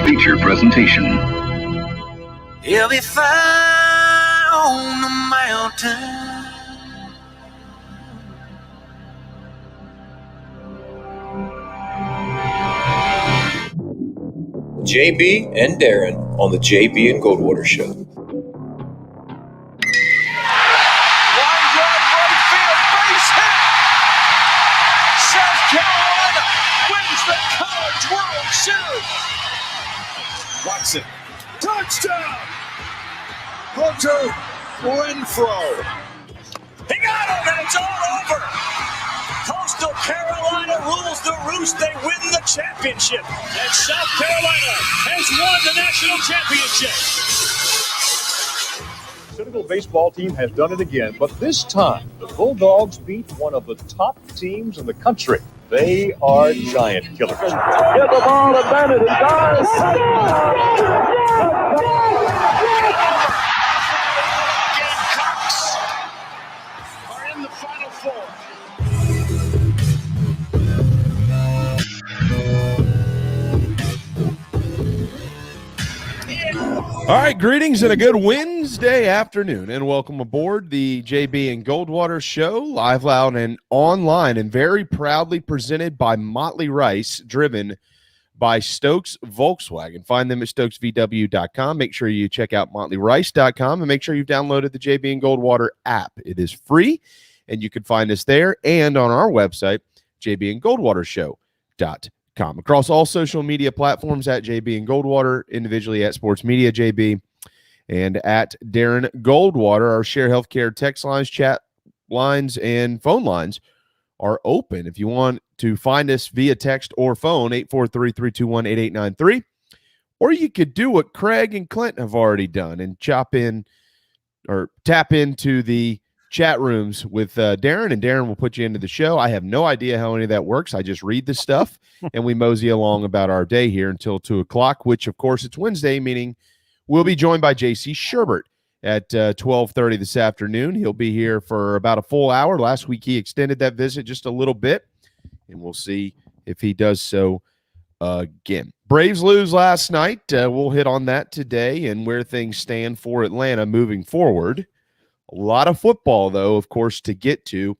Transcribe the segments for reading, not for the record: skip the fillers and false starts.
feature presentation. He'll be fine on the mountain. JB and Darren on the JB and Goldwater Show. Line drive right field, base hit. South Carolina wins the College World Series. Watson, touchdown. Hunter Renfrow. He got him, and it's all over. Coastal Carolina rules the roost. They win the championship. And South Carolina has won the national championship. The Citadel baseball team has done it again, but this time the Bulldogs beat one of the top teams in the country. They are giant killers. Get the ball to Bennett. He does. Gamecocks are in the Final Four. All right, greetings and a good Wednesday afternoon, and welcome aboard the JB and Goldwater Show, live, loud, and online, and very proudly presented by Motley Rice, driven by Stokes Volkswagen. Find them at stokesvw.com. Make sure you check out motleyrice.com, and make sure you've downloaded the JB and Goldwater app. It is free, and you can find us there and on our website, jbandgoldwatershow.com. Across all social media platforms at JB and Goldwater, individually at Sports Media JB, and at Darren Goldwater. Our Share Healthcare text lines, chat lines, and phone lines are open. If you want to find us via text or phone, 843-321-8893, or you could do what Craig and Clint have already done and tap into the chat rooms with Darren, and Darren will put you into the show. I have no idea how any of that works. I just read the stuff, and we mosey along about our day here until 2 o'clock, which, of course, it's Wednesday, meaning we'll be joined by JC Shurburtt at 12:30 this afternoon. He'll be here for about a full hour. Last week, he extended that visit just a little bit, and we'll see if he does so again. Braves lose last night. We'll hit on that today and where things stand for Atlanta moving forward. A lot of football, though, of course, to get to.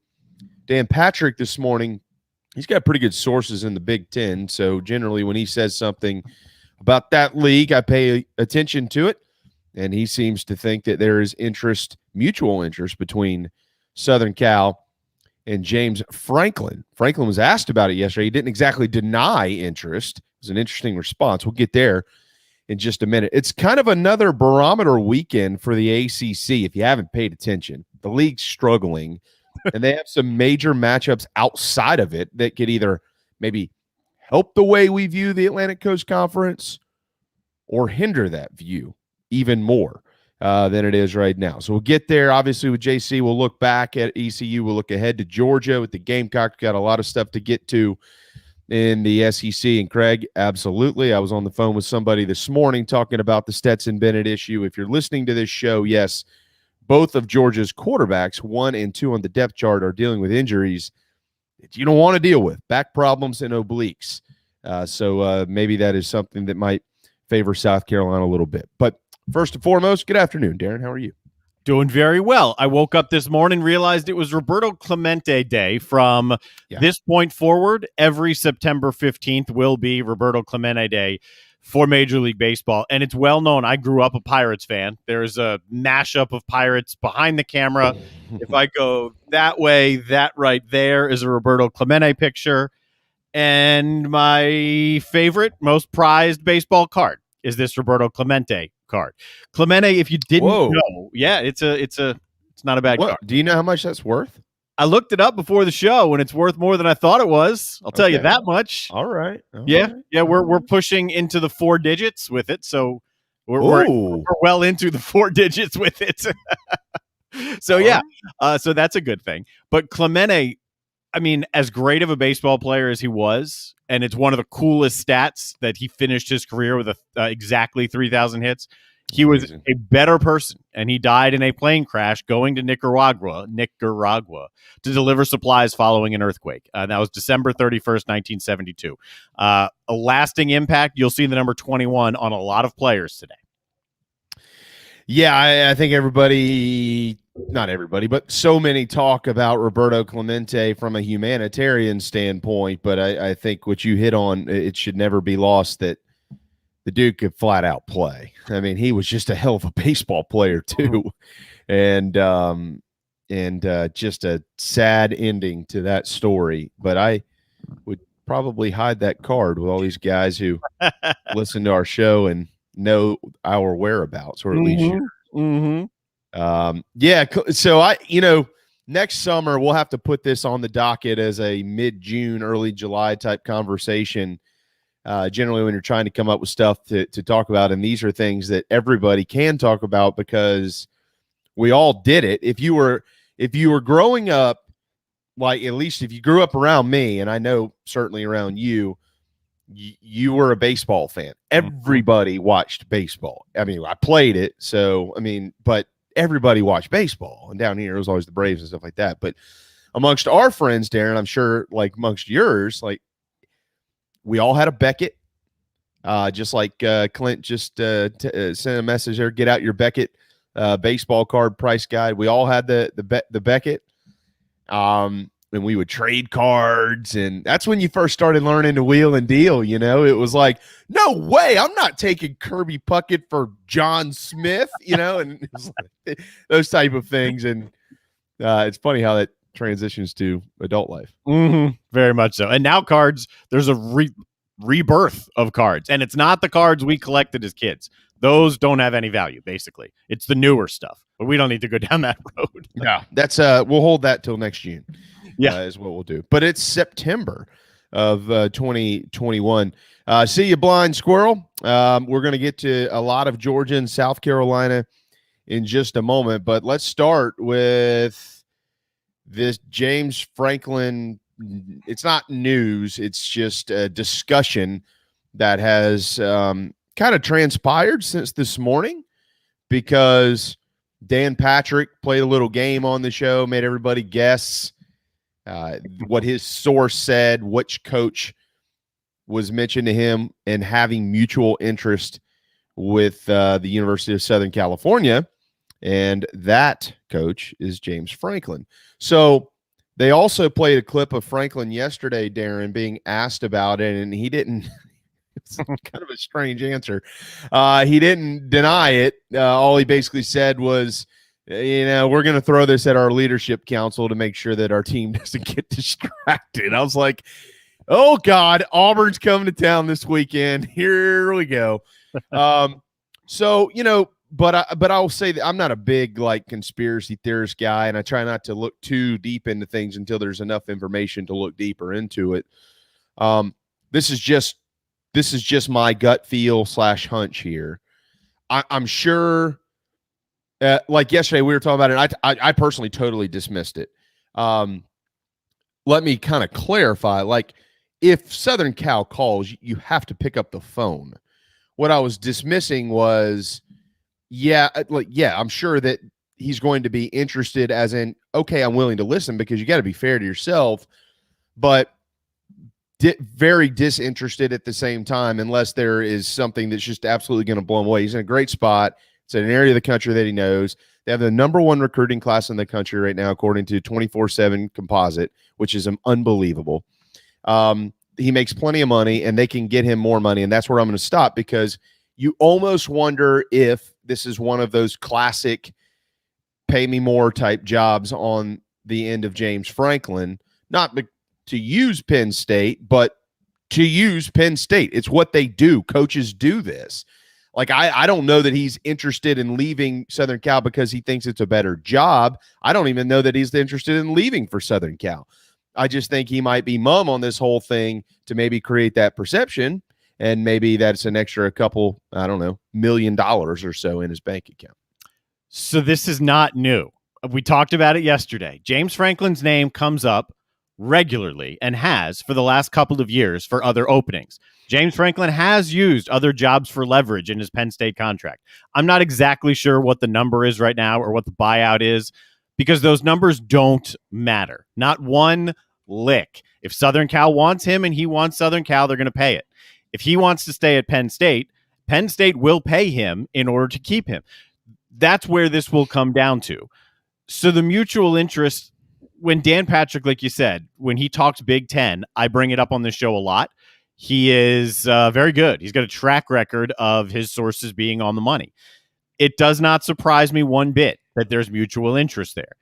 Dan Patrick this morning, he's got pretty good sources in the Big Ten, so generally when he says something about that league, I pay attention to it, and he seems to think that there is mutual interest between Southern Cal and James Franklin. Franklin was asked about it yesterday. He didn't exactly deny interest. It was an interesting response. We'll get there in just a minute. It's kind of another barometer weekend for the ACC if you haven't paid attention. The league's struggling, and they have some major matchups outside of it that could either maybe help the way we view the Atlantic Coast Conference or hinder that view even more than it is right now. So we'll get there. Obviously, with JC, we'll look back at ECU. We'll look ahead to Georgia with the Gamecocks. Got a lot of stuff to get to in the SEC. And Craig, absolutely. I was on the phone with somebody this morning talking about the Stetson Bennett issue. If you're listening to this show, yes, both of Georgia's quarterbacks, 1 and 2 on the depth chart, are dealing with injuries that you don't want to deal with, back problems and obliques. So maybe that is something that might favor South Carolina a little bit. But first and foremost, good afternoon, Darren. How are you? Doing very well. I woke up this morning, realized it was Roberto Clemente Day. From this point forward, every September 15th will be Roberto Clemente Day for Major League Baseball. And it's well known. I grew up a Pirates fan. There's a mashup of Pirates behind the camera. If I go that way, that right there is a Roberto Clemente picture. And my favorite, most prized baseball card is this Roberto Clemente card. Clemente, if you didn't know, it's not a bad card. Do you know how much that's worth? I looked it up before the show, and it's worth more than I thought it was. I'll tell you that much. All right. We're pushing into the 4 digits with it, so we're well into the 4 digits with it. So so that's a good thing. But Clemente, I mean, as great of a baseball player as he was, and it's one of the coolest stats that he finished his career with exactly 3,000 hits. He was a better person, and he died in a plane crash going to Nicaragua to deliver supplies following an earthquake. That was December 31st, 1972. A lasting impact. You'll see the number 21 on a lot of players today. Yeah, I think not everybody, but so many talk about Roberto Clemente from a humanitarian standpoint. But I think what you hit on, it should never be lost that the dude could flat out play. I mean, he was just a hell of a baseball player too. And just a sad ending to that story. But I would probably hide that card with all these guys who listen to our show and know our whereabouts, or at least yours. Yeah. So next summer we'll have to put this on the docket as a mid-June, early July type conversation. Generally when you're trying to come up with stuff to talk about, and these are things that everybody can talk about because we all did it. If you were growing up, like at least if you grew up around me, and I know certainly around you were a baseball fan. Everybody watched baseball. I mean, I played it, so I mean, but everybody watched baseball. And down here it was always the Braves and stuff like that. But amongst our friends, Darren, I'm sure like amongst yours, like we all had a Beckett, just like Clint just sent a message there. Get out your Beckett baseball card price guide. We all had the Beckett, and we would trade cards, and that's when you first started learning to wheel and deal. It was like, no way, I'm not taking Kirby Puckett for John Smith. And it was like those type of things, and it's funny how that transitions to adult life. Very much so. And now cards, there's a rebirth of cards, and it's not the cards we collected as kids. Those don't have any value, basically. It's the newer stuff, but we don't need to go down that road. Yeah, that's we'll hold that till next June. Yeah, is what we'll do. But it's September of 2021. See you, blind squirrel. We're going to get to a lot of Georgia and South Carolina in just a moment, but let's start with this James Franklin. It's not news. It's just a discussion that has kind of transpired since this morning, because Dan Patrick played a little game on the show, made everybody guess what his source said, which coach was mentioned to him and having mutual interest with the University of Southern California. And that coach is James Franklin. So they also played a clip of Franklin yesterday, Darren, being asked about it, and he didn't. It's kind of a strange answer. He didn't deny it. All he basically said was, we're going to throw this at our leadership council to make sure that our team doesn't get distracted. I was like, oh, God, Auburn's coming to town this weekend. Here we go. But I'll say that I'm not a big conspiracy theorist guy, and I try not to look too deep into things until there's enough information to look deeper into it. This is just my gut feel / hunch here. I'm sure. Like yesterday, we were talking about it. I personally totally dismissed it. Let me kind of clarify. Like, if Southern Cal calls, you have to pick up the phone. What I was dismissing was, I'm sure that he's going to be interested, as in, okay, I'm willing to listen, because you got to be fair to yourself, but very disinterested at the same time, unless there is something that's just absolutely going to blow him away. He's in a great spot. It's in an area of the country that he knows. They have the number one recruiting class in the country right now, according to 24/7 Composite, which is unbelievable. He makes plenty of money, and they can get him more money, and that's where I'm going to stop, because you almost wonder if this is one of those classic pay me more type jobs on the end of James Franklin, not to use Penn State, but to use Penn State. It's what they do. Coaches do this. Like, I don't know that he's interested in leaving Southern Cal because he thinks it's a better job. I don't even know that he's interested in leaving for Southern Cal. I just think he might be mum on this whole thing to maybe create that perception, and maybe that's an extra couple, I don't know, $1 million or so in his bank account. So this is not new. We talked about it yesterday. James Franklin's name comes up regularly and has for the last couple of years for other openings. James Franklin has used other jobs for leverage in his Penn State contract. I'm not exactly sure what the number is right now or what the buyout is, because those numbers don't matter. Not one lick. If Southern Cal wants him and he wants Southern Cal, they're going to pay it. If he wants to stay at Penn State will pay him in order to keep him. That's where this will come down to. So the mutual interest, when Dan Patrick, like you said, when he talks Big Ten, I bring it up on this show a lot. He is very good. He's got a track record of his sources being on the money. It does not surprise me one bit that there's mutual interest there.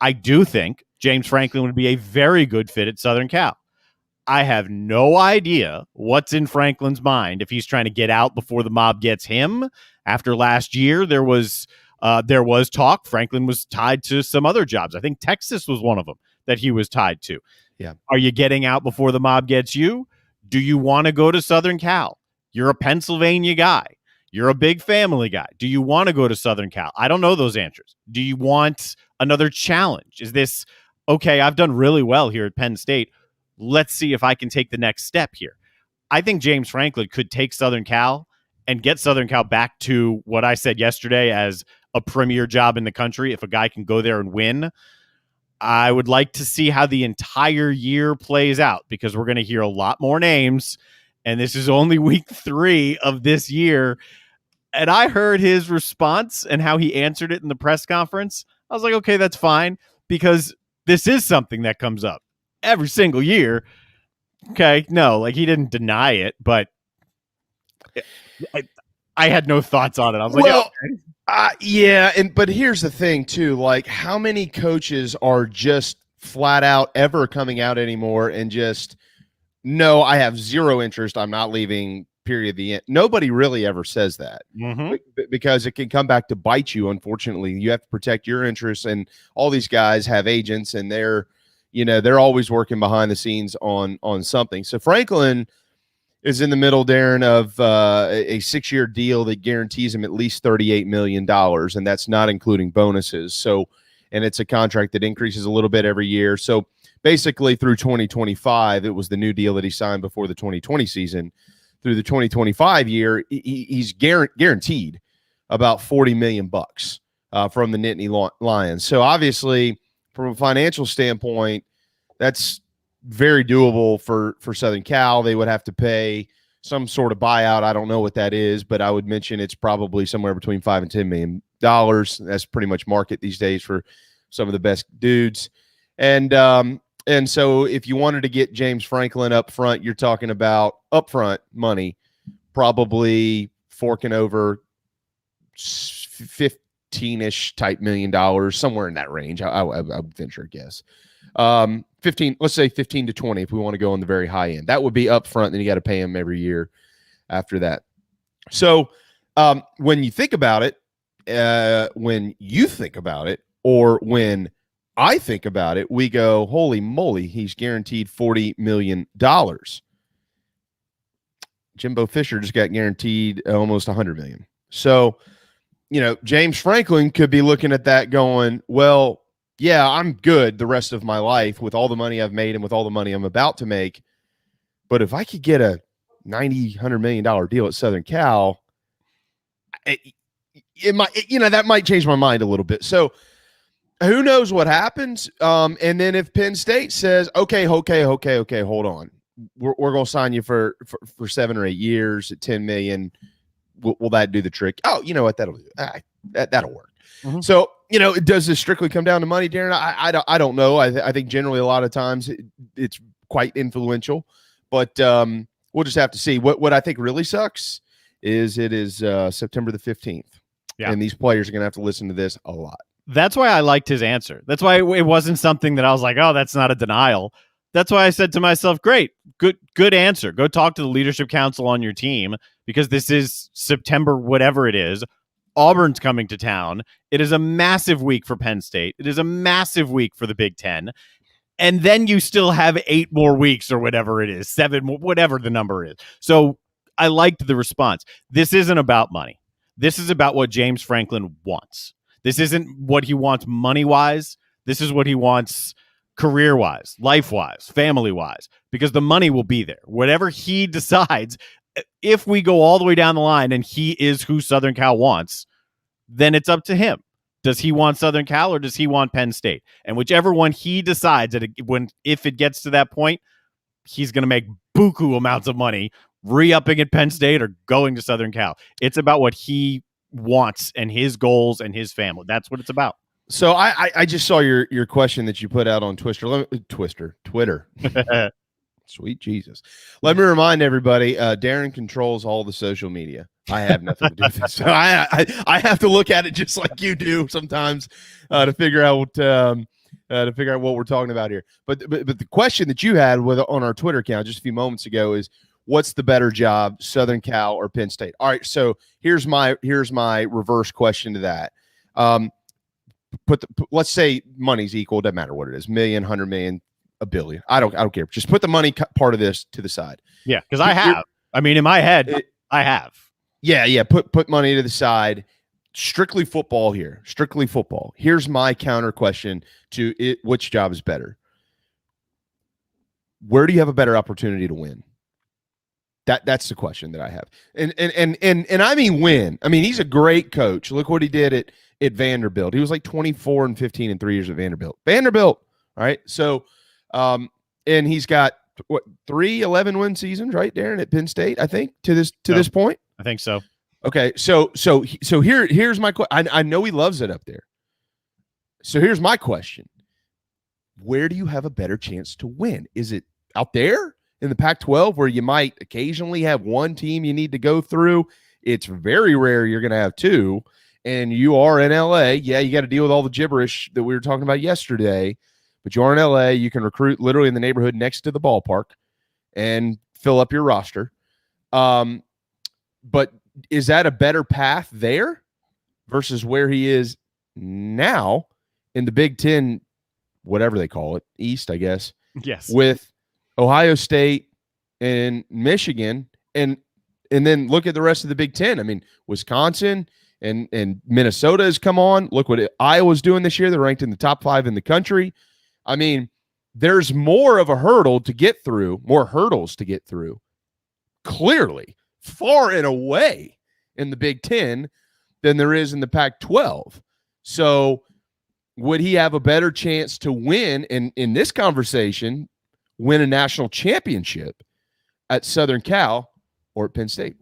I do think James Franklin would be a very good fit at Southern Cal. I have no idea what's in Franklin's mind if he's trying to get out before the mob gets him. After last year, there was talk. Franklin was tied to some other jobs. I think Texas was one of them that he was tied to. Yeah. Are you getting out before the mob gets you? Do you want to go to Southern Cal? You're a Pennsylvania guy. You're a big family guy. Do you want to go to Southern Cal? I don't know those answers. Do you want another challenge? Is this, okay, I've done really well here at Penn State. Let's see if I can take the next step here. I think James Franklin could take Southern Cal and get Southern Cal back to what I said yesterday as a premier job in the country. If a guy can go there and win, I would like to see how the entire year plays out, because we're going to hear a lot more names, and this is only week 3 of this year. And I heard his response and how he answered it in the press conference. I was like, okay, that's fine, because this is something that comes up every single year. Okay, no, like, he didn't deny it, but I had no thoughts on it. I was like, well, okay. yeah, but here's the thing too. Like, how many coaches are just flat out ever coming out anymore and just, no, I have zero interest, I'm not leaving, period, the end? Nobody really ever says that, because it can come back to bite you. Unfortunately, you have to protect your interests, and all these guys have agents, and they're always working behind the scenes on something. So Franklin is in the middle, Darren, of a 6-year deal that guarantees him at least $38 million, and that's not including bonuses. So, and it's a contract that increases a little bit every year. So basically through 2025, it was the new deal that he signed before the 2020 season. Through the 2025 year, he's guaranteed about $40 million from the Nittany Lions. So obviously, from a financial standpoint, that's very doable for Southern Cal. They would have to pay some sort of buyout. I don't know what that is, but I would mention it's probably somewhere between $5 and $10 million. That's pretty much market these days for some of the best dudes. And so if you wanted to get James Franklin up front, you're talking about upfront money, probably forking over 15-ish type $1 million, somewhere in that range. I would venture a guess. 15, let's say 15 to 20 if we want to go on the very high end. That would be up front, then you got to pay him every year after that. So when you think about it, or when I think about it, we go, holy moly, he's guaranteed $40 million. Jimbo Fisher just got guaranteed almost $100 million. So, James Franklin could be looking at that going, well, yeah, I'm good the rest of my life with all the money I've made and with all the money I'm about to make. But if I could get a $100 million deal at Southern Cal, it might, that might change my mind a little bit. So who knows what happens? And then if Penn State says, okay, hold on, we're going to sign you for 7 or 8 years at $10 million. Will that do the trick? Oh, you know what? That'll work. Mm-hmm. So, does this strictly come down to money, Darren? I don't know. I think generally a lot of times it's quite influential, but we'll just have to see. What I think really sucks is it is September the 15th, and these players are going to have to listen to this a lot. That's why I liked his answer. That's why it wasn't something that I was like, oh, that's not a denial. That's why I said to myself, great, good answer. Go talk to the leadership council on your team, because this is September, whatever it is. Auburn's coming to town. It is a massive week for Penn State. It is a massive week for the Big Ten. And then you still have 8 more weeks or whatever it is, 7 more, whatever the number is. So I liked the response. This isn't about money. This is about what James Franklin wants. This isn't what he wants money-wise. This is what he wants career-wise, life-wise, family-wise, because the money will be there. Whatever he decides, if we go all the way down the line and he is who Southern Cal wants, then it's up to him. Does he want Southern Cal or does he want Penn State? And whichever one he decides, if it gets to that point, he's going to make buku amounts of money re-upping at Penn State or going to Southern Cal. It's about what he wants and his goals and his family. That's what it's about. So I just saw your question that you put out on Twitter. Sweet Jesus. Let me remind everybody, Darren controls all the social media. I have nothing to do with it. So I have to look at it just like you do sometimes to figure out what we're talking about here. But the question that you had on our Twitter account just a few moments ago is, what's the better job, Southern Cal or Penn State? All right, so here's my reverse question to that. Let's say money's equal, doesn't matter what it is, million, 100 million, a billion. I don't care. Just put the money part of this to the side. Yeah, because I have. I mean, in my head, I have. Yeah. Put money to the side. Strictly football here. Strictly football. Here's my counter question to it: which job is better? Where do you have a better opportunity to win? That's the question that I have. And I mean win. I mean, he's a great coach. Look what he did at Vanderbilt. He was like 24-15 in 3 years at Vanderbilt. All right. So and he's got 3 11-win seasons, right, Darren, at Penn State, I think, to this point. I think so. Okay. So here's my question. I know he loves it up there. So here's my question. Where do you have a better chance to win? Is it out there in the Pac-12 where you might occasionally have one team you need to go through? It's very rare you're going to have two, and you are in LA. Yeah, you got to deal with all the gibberish that we were talking about yesterday, but you are in LA. You can recruit literally in the neighborhood next to the ballpark and fill up your roster. But is that a better path there versus where he is now in the Big Ten, whatever they call it, East, I guess? Yes. With Ohio State and Michigan, and then look at the rest of the Big Ten. I mean, Wisconsin and Minnesota has come on. Look what Iowa's doing this year. They're ranked in the top 5 in the country. I mean, there's more of a hurdle to get through, more hurdles to get through, clearly, far and away in the Big Ten than there is in the Pac-12. So would he have a better chance to win in this conversation, win a national championship at Southern Cal or at Penn State?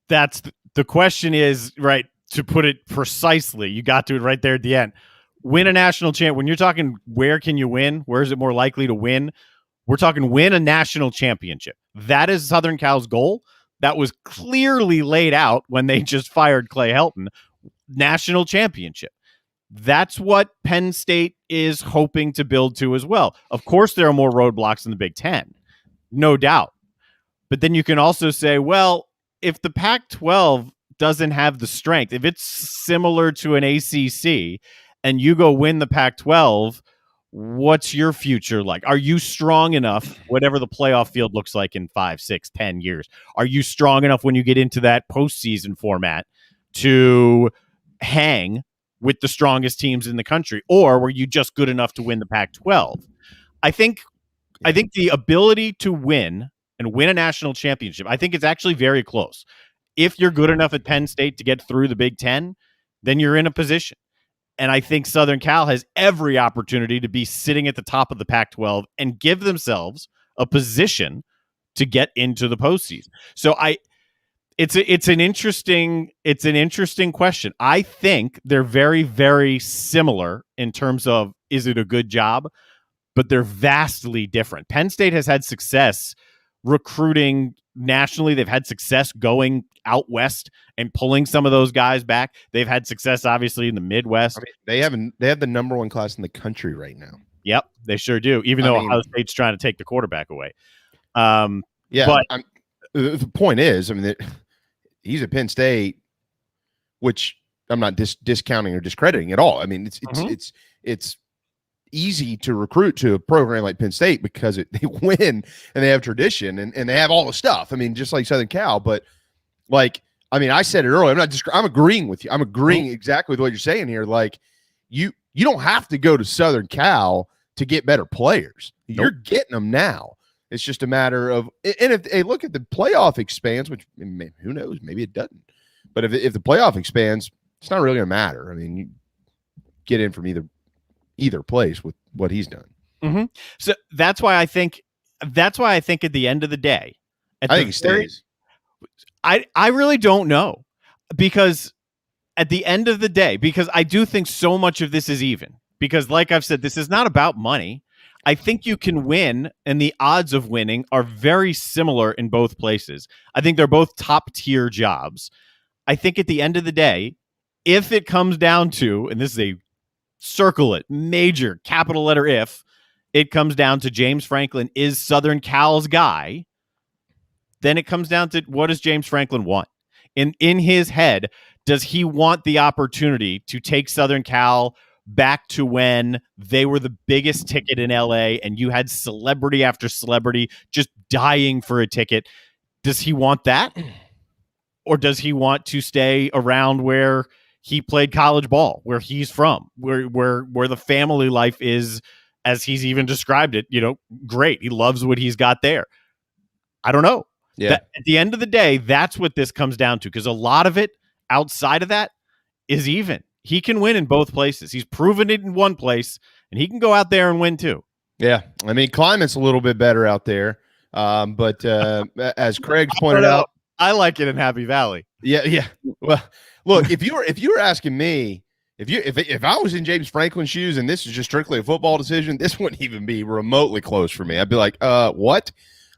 That's the question is, right, to put it precisely, you got to it right there at the end. Win a national champ. When you're talking where can you win, where is it more likely to win? We're talking win a national championship. That is Southern Cal's goal. That was clearly laid out when they just fired Clay Helton. National championship. That's what Penn State is hoping to build to as well. Of course, there are more roadblocks in the Big Ten, no doubt. But then you can also say, well, if the Pac-12 doesn't have the strength, if it's similar to an ACC and you go win the Pac-12, what's your future like? Are you strong enough, whatever the playoff field looks like in 5, 6, 10 years? Are you strong enough when you get into that postseason format to hang with the strongest teams in the country? Or were you just good enough to win the Pac-12? I think the ability to win and win a national championship, I think it's actually very close. If you're good enough at Penn State to get through the Big Ten, then you're in a position. And I think Southern Cal has every opportunity to be sitting at the top of the Pac-12 and give themselves a position to get into the postseason. So it's an interesting question. I think they're very, very similar in terms of, is it a good job? But they're vastly different. Penn State has had success recruiting nationally. They've had success going out west and pulling some of those guys back. They've had success, obviously, in the Midwest. I mean, they have the number 1 class in the country right now. Yep, they sure do. Even though Ohio State's trying to take the quarterback away. But the point is, I mean, he's at Penn State, which I'm not discounting or discrediting at all. I mean, it's easy to recruit to a program like Penn State because they win and they have tradition and they have all the stuff. I mean, just like Southern Cal, but like, I mean, I said it earlier. I'm agreeing with you. I'm agreeing exactly with what you're saying here. Like, you don't have to go to Southern Cal to get better players. You're getting them now. It's just a matter of, and if they look at the playoff expands, which who knows, maybe it doesn't. But if the playoff expands, it's not really going to matter. I mean, you get in from either place with what he's done. Mm-hmm. So that's why I think at the end of the day, I think he stays. I really don't know, because at the end of the day, because I do think so much of this is even, because like I've said, this is not about money. I think you can win, and the odds of winning are very similar in both places. I think they're both top tier jobs. I think at the end of the day, if it comes down to, and this is a circle it, major capital letter if, it comes down to James Franklin is Southern Cal's guy, then it comes down to, what does James Franklin want? In his head, does he want the opportunity to take Southern Cal back to when they were the biggest ticket in LA and you had celebrity after celebrity just dying for a ticket? Does he want that? Or does he want to stay around where he played college ball, where he's from, where the family life is, as he's even described it, great. He loves what he's got there. I don't know. Yeah. At the end of the day, that's what this comes down to, because a lot of it outside of that is even. He can win in both places. He's proven it in one place, and he can go out there and win too. Yeah. I mean, climate's a little bit better out there. But as Craig's pointed out, I like it in Happy Valley. Yeah. Well, look, if you were asking me, if I was in James Franklin's shoes and this is just strictly a football decision, this wouldn't even be remotely close for me. I'd be like, what?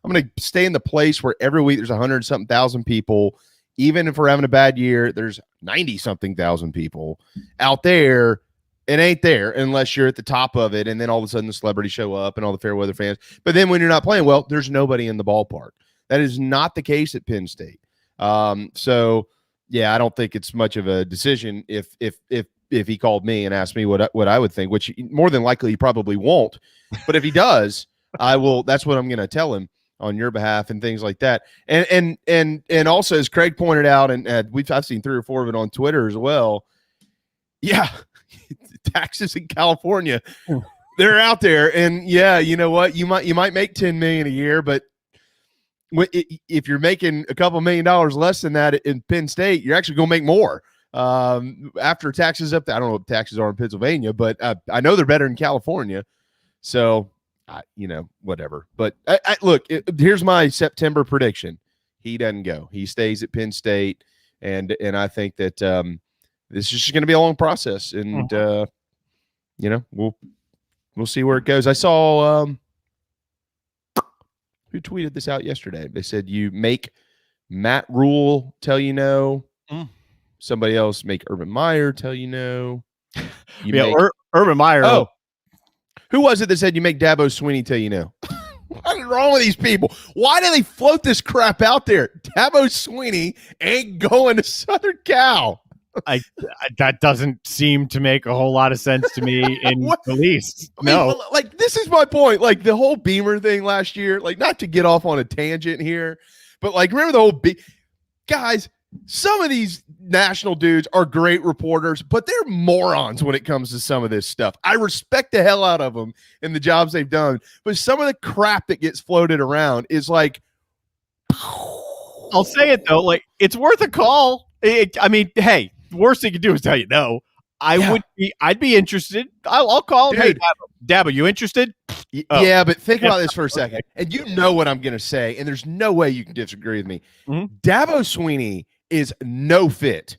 I'm going to stay in the place where every week there's 100-something thousand people. Even if we're having a bad year, there's 90-something thousand people out there. It ain't there unless you're at the top of it, and then all of a sudden the celebrities show up and all the fair weather fans. But then when you're not playing well, there's nobody in the ballpark. That is not the case at Penn State. So yeah, I don't think it's much of a decision if he called me and asked me what I would think, which more than likely he probably won't. But if he does, I will. That's what I'm going to tell him on your behalf and things like that. And also, as Craig pointed out, and I've seen 3 or 4 of it on Twitter as well. Yeah, taxes in California, they're out there, and yeah, you know what? You might make $10 million a year, but if you're making a couple $1 million less than that in Penn State, you're actually going to make more after taxes up there. I don't know what taxes are in Pennsylvania, but I know they're better in California. So, whatever. But look, here's my September prediction. He doesn't go. He stays at Penn State, and I think that this is just going to be a long process, and we'll see where it goes. I saw who tweeted this out yesterday. They said you make Matt Rule tell you no. Somebody else make Urban Meyer tell you no. Urban Meyer. Oh, who was it that said you make Dabo Swinney tell you no? What is wrong with these people? Why do they float this crap out there? Dabo Swinney ain't going to Southern Cal. That doesn't seem to make a whole lot of sense to me in the least. No. Like, this is my point. Like, the whole Beamer thing last year, like, not to get off on a tangent here, but, like, remember the whole guys, some of these national dudes are great reporters, but they're morons when it comes to some of this stuff. I respect the hell out of them and the jobs they've done, but some of the crap that gets floated around is like, I'll say it though, like, it's worth a call. I mean, hey, the worst thing you can do is tell you no. I'd be interested. I'll call him. Dude, hey, Dabo, you interested? Yeah, but think about this for a second. And you know what I'm going to say, and there's no way you can disagree with me. Mm-hmm. Dabo Swinney is no fit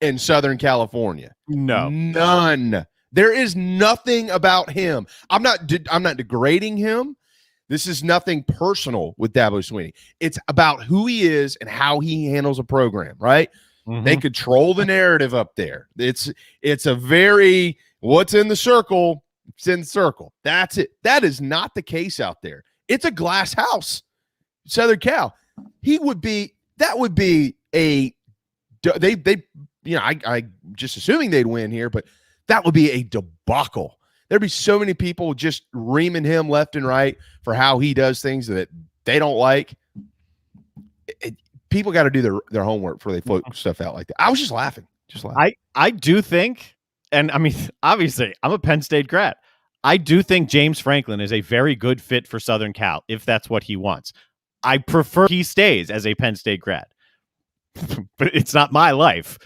in Southern California. No. None. There is nothing about him. I'm not degrading him. This is nothing personal with Dabo Swinney. It's about who he is and how he handles a program, right? Mm-hmm. They control the narrative up there. It's a very what's in the circle, it's in the circle. That's it. That is not the case out there. It's a glass house. Southern Cal. That would be I just assuming they'd win here, but that would be a debacle. There'd be so many people just reaming him left and right for how he does things that they don't like. People got to do their homework before they float stuff out like that. I was just laughing. I do think, and I mean, obviously, I'm a Penn State grad. I do think James Franklin is a very good fit for Southern Cal if that's what he wants. I prefer he stays as a Penn State grad, but it's not my life.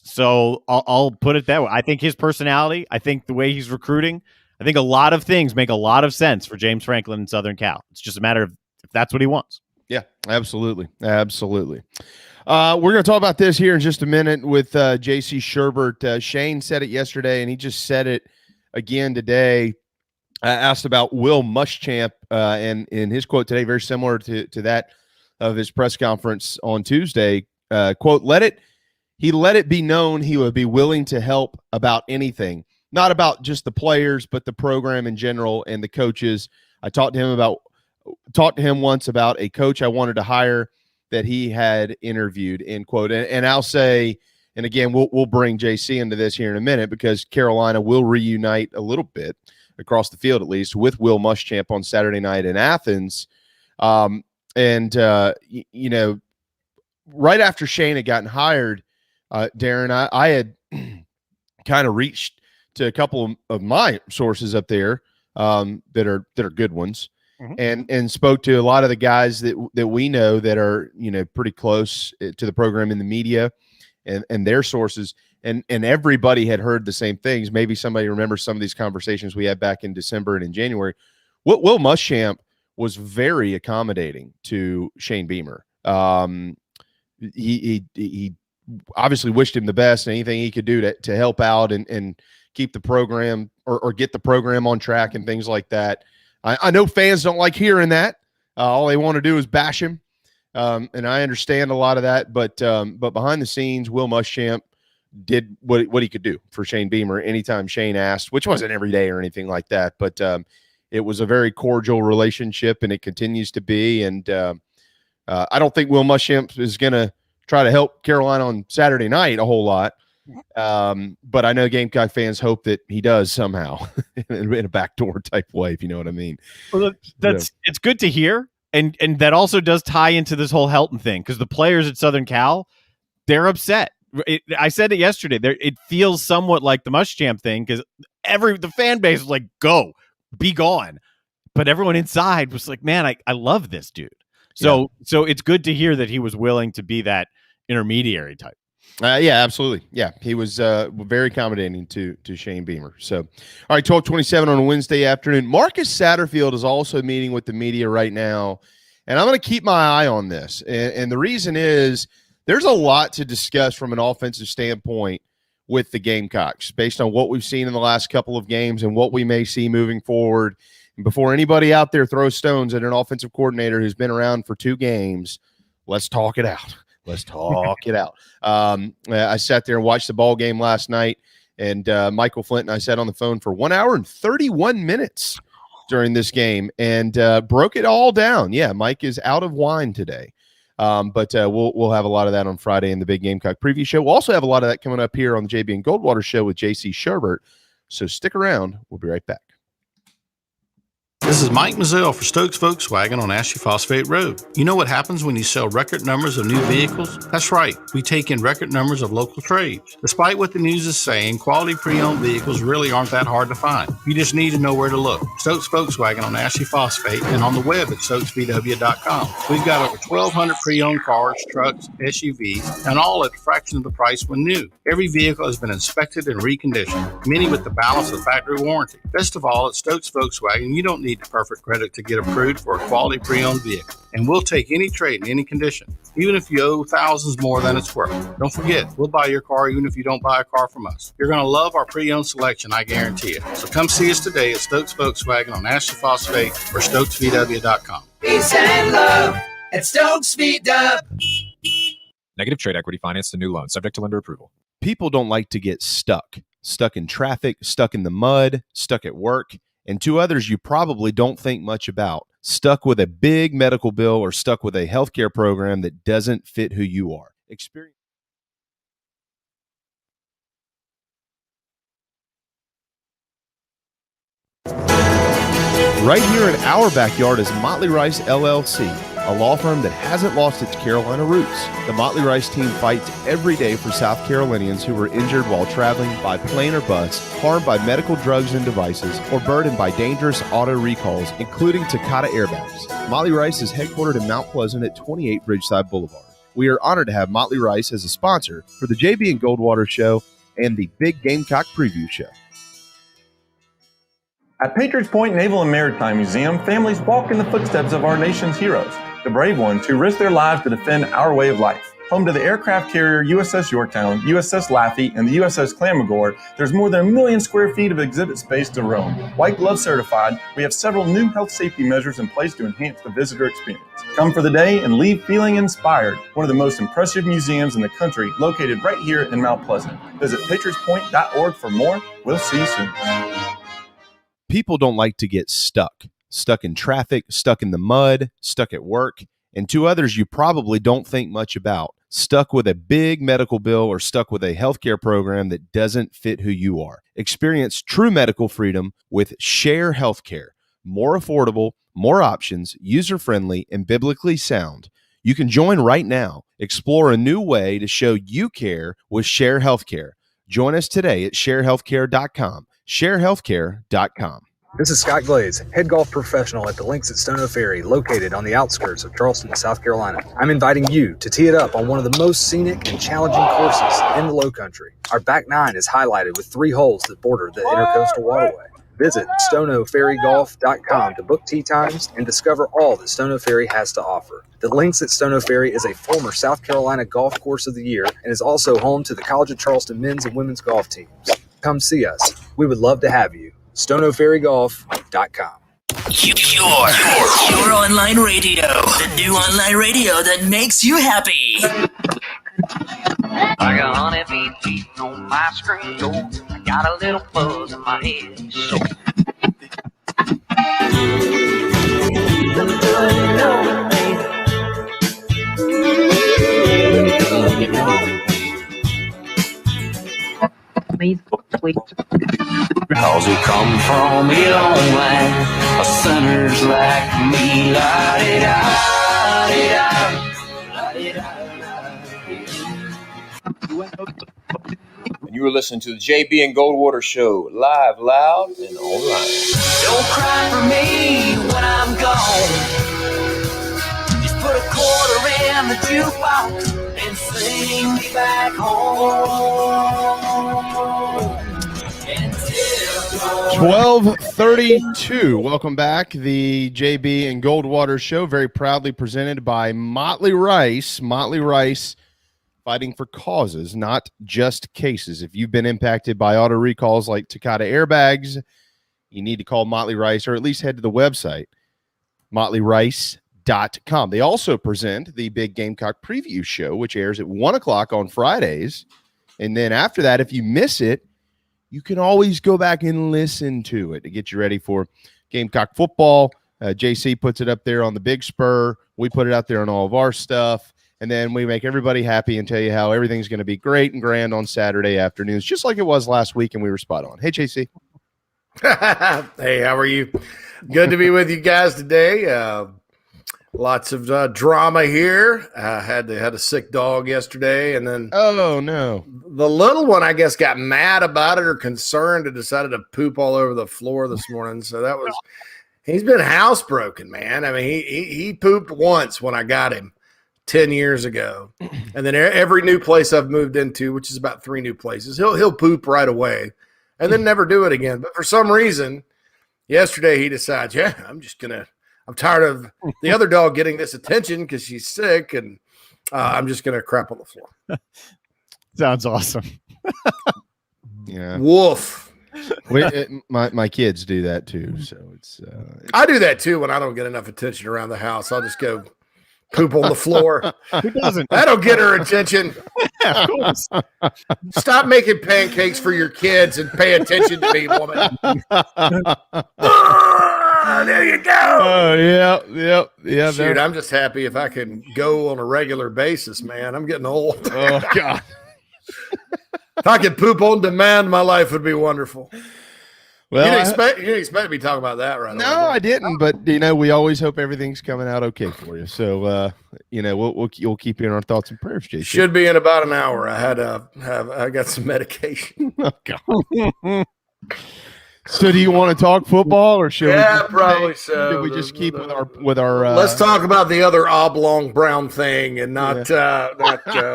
So I'll put it that way. I think his personality, I think the way he's recruiting, I think a lot of things make a lot of sense for James Franklin in Southern Cal. It's just a matter of if that's what he wants. Yeah, absolutely. Absolutely. We're going to talk about this here in just a minute with JC Shurburtt. Shane said it yesterday, and he just said it again today. Asked about Will Muschamp, and in his quote today, very similar to that of his press conference on Tuesday. Quote, he let it be known he would be willing to help about anything, not about just the players, but the program in general and the coaches. I talked to him once about a coach I wanted to hire that he had interviewed, end quote. And I'll say, and again, we'll bring JC into this here in a minute because Carolina will reunite a little bit across the field, at least, with Will Muschamp on Saturday night in Athens. Right after Shane had gotten hired, Darren, I had kind of reached to a couple of my sources up there that are good ones, and spoke to a lot of the guys that we know that are pretty close to the program in the media and their sources, and everybody had heard the same things. Maybe somebody remembers some of these conversations we had back in December and in January. Will Muschamp was very accommodating to Shane Beamer. He obviously wished him the best, and anything he could do to help out and keep the program or get the program on track and things like that. I know fans don't like hearing that. All they want to do is bash him. And I understand a lot of that, but behind the scenes, Will Muschamp did what he could do for Shane Beamer anytime Shane asked, which wasn't every day or anything like that, but it was a very cordial relationship, and it continues to be. And I don't think Will Muschamp is going to try to help Carolina on Saturday night a whole lot. But I know Gamecock fans hope that he does somehow in a backdoor type way, if you know what I mean. Well, it's good to hear. And that also does tie into this whole Helton thing, because the players at Southern Cal, they're upset. I said it yesterday. It feels somewhat like the Muschamp thing, because the fan base was like, "Go, be gone," but everyone inside was like, "Man, I love this dude." So it's good to hear that he was willing to be that intermediary type. Yeah, absolutely. Yeah, he was very accommodating to Shane Beamer. So, all right, 12:27 on a Wednesday afternoon. Marcus Satterfield is also meeting with the media right now, and I'm going to keep my eye on this. And the reason is there's a lot to discuss from an offensive standpoint with the Gamecocks based on what we've seen in the last couple of games and what we may see moving forward. And before anybody out there throws stones at an offensive coordinator who's been around for 2 games, let's talk it out. Let's talk it out. I sat there and watched the ball game last night, and Michael Flint and I sat on the phone for 1 hour and 31 minutes during this game and broke it all down. Yeah, Mike is out of wine today. But we'll have a lot of that on Friday in the Big Gamecock preview show. We'll also have a lot of that coming up here on the JB and Goldwater show with JC Shurburtt. So stick around. We'll be right back. This is Mike Mazzell for Stokes Volkswagen on Ashley Phosphate Road. You know what happens when you sell record numbers of new vehicles? That's right, we take in record numbers of local trades. Despite what the news is saying, quality pre-owned vehicles really aren't that hard to find. You just need to know where to look. Stokes Volkswagen on Ashley Phosphate and on the web at stokesvw.com. We've got over 1,200 pre-owned cars, trucks, SUVs, and all at a fraction of the price when new. Every vehicle has been inspected and reconditioned, many with the balance of factory warranty. Best of all, at Stokes Volkswagen, you don't need perfect credit to get approved for a quality pre-owned vehicle, and we'll take any trade in any condition, even if you owe thousands more than it's worth. Don't forget, we'll buy your car even if you don't buy a car from us. You're going to love our pre-owned selection, I guarantee it. So come see us today at Stokes Volkswagen on Ashley Phosphate or stokesvw.com. Peace and love at Stokes VW. Negative trade equity financed a new loan subject to lender approval. People don't like to get stuck in traffic, stuck in the mud, stuck at work. And 2 others you probably don't think much about: stuck with a big medical bill or stuck with a healthcare program that doesn't fit who you are. Experience. Right here in our backyard is Motley Rice LLC, a law firm that hasn't lost its Carolina roots. The Motley Rice team fights every day for South Carolinians who were injured while traveling by plane or bus, harmed by medical drugs and devices, or burdened by dangerous auto recalls, including Takata airbags. Motley Rice is headquartered in Mount Pleasant at 28 Bridgeside Boulevard. We are honored to have Motley Rice as a sponsor for the JB and Goldwater Show and the Big Gamecock Preview Show. At Patriots Point Naval and Maritime Museum, families walk in the footsteps of our nation's heroes, the brave ones who risked their lives to defend our way of life. Home to the aircraft carrier USS Yorktown, USS Laffey, and the USS Clamagore, there's more than 1 million square feet of exhibit space to roam. White Glove certified, we have several new health safety measures in place to enhance the visitor experience. Come for the day and leave feeling inspired. One of the most impressive museums in the country, located right here in Mount Pleasant. Visit patriotspoint.org for more. We'll see you soon. People don't like to get stuck in traffic, stuck in the mud, stuck at work, and two others you probably don't think much about, stuck with a big medical bill or stuck with a healthcare program that doesn't fit who you are. Experience true medical freedom with Share Healthcare. More affordable, more options, user-friendly, and biblically sound. You can join right now. Explore a new way to show you care with Share Healthcare. Join us today at sharehealthcare.com. sharehealthcare.com. This is Scott Glaze, head golf professional at the Links at Stono Ferry, located on the outskirts of Charleston, South Carolina. I'm inviting you to tee it up on one of the most scenic and challenging courses in the Lowcountry. Our back nine is highlighted with 3 holes that border the Intercoastal Waterway. Visit stonoferrygolf.com to book tee times and discover all that Stono Ferry has to offer. The Links at Stono Ferry is a former South Carolina Golf Course of the Year and is also home to the College of Charleston men's and women's golf teams. Come see us. We would love to have you. stonoferrygolf.com. Your online radio. The new online radio that makes you happy. I got honeybees beating on my screen door. I got a little buzz in my head. So cause we come from a long line of sinners like me. And you were listening to the JB and Goldwater Show, live, loud, and online. Don't cry for me when I'm gone. Just put a quarter in the jukebox and sing me back home. 12:32. Welcome back. The JB and Goldwater Show, very proudly presented by Motley Rice. Motley Rice, fighting for causes, not just cases. If you've been impacted by auto recalls like Takata airbags, you need to call Motley Rice, or at least head to the website, motleyrice.com. They also present the Big Gamecock Preview Show, which airs at 1 o'clock on Fridays. And then after that, if you miss it, you can always go back and listen to it to get you ready for Gamecock football. JC puts it up there on the Big Spur. We put it out there on all of our stuff. And then we make everybody happy and tell you how everything's going to be great and grand on Saturday afternoons, just like it was last week, and we were spot on. Hey, JC. Hey, how are you? Good to be with you guys today. Lots of drama here. I had a sick dog yesterday, and then oh no, the little one I guess got mad about it or concerned and decided to poop all over the floor this morning. So that was he's been housebroken, man. I mean, he pooped once when I got him 10 years ago, and then every new place I've moved into, which is about 3 new places, he'll poop right away, and then never do it again. But for some reason, yesterday he decides, I'm tired of the other dog getting this attention because she's sick, and I'm just going to crap on the floor. Sounds awesome. Yeah. Woof. My kids do that too. So it's I do that too when I don't get enough attention around the house. I'll just go poop on the floor. Who doesn't? That'll get her attention. Yeah, of course. Stop making pancakes for your kids and pay attention to me, woman. There you go. Oh, yeah. Shoot, I'm just happy if I can go on a regular basis, man. I'm getting old. Oh, God. If I could poop on demand, my life would be wonderful. Well, you didn't expect me to talk about that, right? No, I didn't. But we always hope everything's coming out okay for you. So, we'll keep you in our thoughts and prayers, JC. Should be in about an hour. I got some medication. Oh, God. So, do you want to talk football, or should we? Probably so. Should we just keep with our? Let's talk about the other oblong brown thing, and not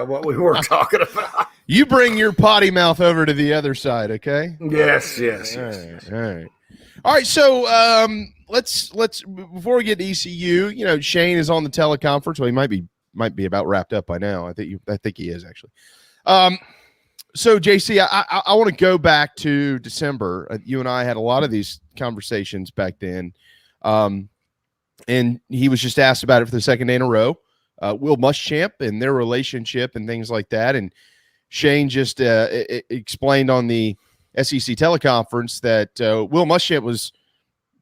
what we were talking about. You bring your potty mouth over to the other side, okay? Yes. All right. So, let's before we get to ECU, Shane is on the teleconference. Well, he might be about wrapped up by now. I think he is actually. So, JC, I want to go back to December. You and I had a lot of these conversations back then, and he was just asked about it for the second day in a row. Will Muschamp and their relationship and things like that. And Shane just explained on the SEC teleconference that Will Muschamp was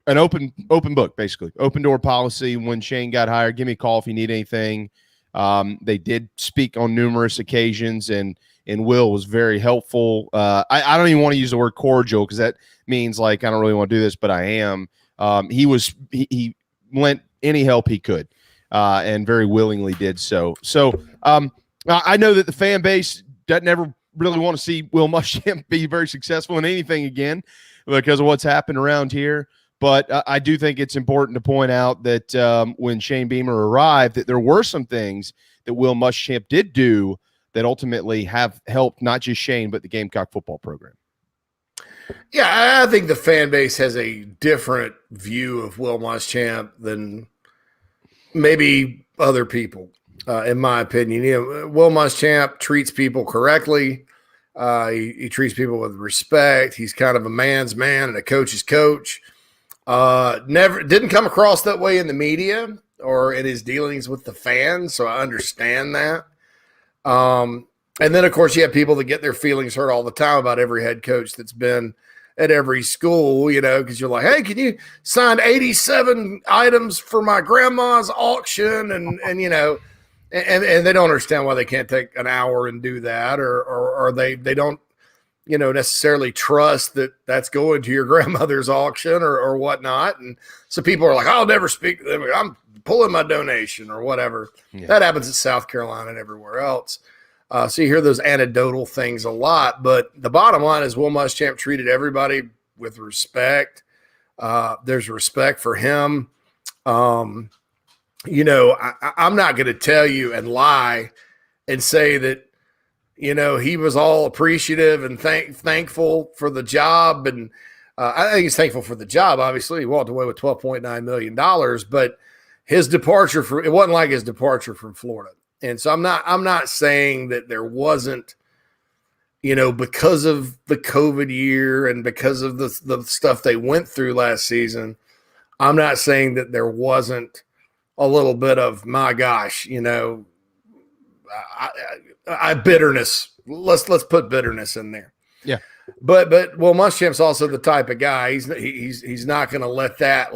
an open book, basically open door policy. When Shane got hired, give me a call if you need anything. They did speak on numerous occasions, and Will was very helpful. I don't even want to use the word cordial because that means like I don't really want to do this, but I am. He lent any help he could, and very willingly did so. So I know that the fan base doesn't ever really want to see Will Muschamp be very successful in anything again because of what's happened around here. But I do think it's important to point out that when Shane Beamer arrived, that there were some things that Will Muschamp did do that ultimately have helped not just Shane, but the Gamecock football program. Yeah, I think the fan base has a different view of Will Muschamp than maybe other people, in my opinion. Will Muschamp treats people correctly. He treats people with respect. He's kind of a man's man and a coach's coach. Never didn't come across that way in the media or in his dealings with the fans, so I understand that. And then, of course, you have people that get their feelings hurt all the time about every head coach that's been at every school, because you're like, hey, can you sign 87 items for my grandma's auction? And they don't understand why they can't take an hour and do that, or they don't, necessarily trust that that's going to your grandmother's auction or whatnot. And so people are like, I'll never speak to them. I'm pulling my donation or whatever. Yeah. That happens at South Carolina and everywhere else. So you hear those anecdotal things a lot, but the bottom line is Will Muschamp treated everybody with respect. There's respect for him. I'm not going to tell you and lie and say that, he was all appreciative and thankful for the job. And I think he's thankful for the job. Obviously, he walked away with $12.9 million, but his departure it wasn't like his departure from Florida. And so I'm not saying that there wasn't, because of the COVID year and because of the stuff they went through last season, I'm not saying that there wasn't a little bit of, my gosh, bitterness. Let's put bitterness in there. Yeah. But Will Muschamp's also the type of guy, he's not going to let that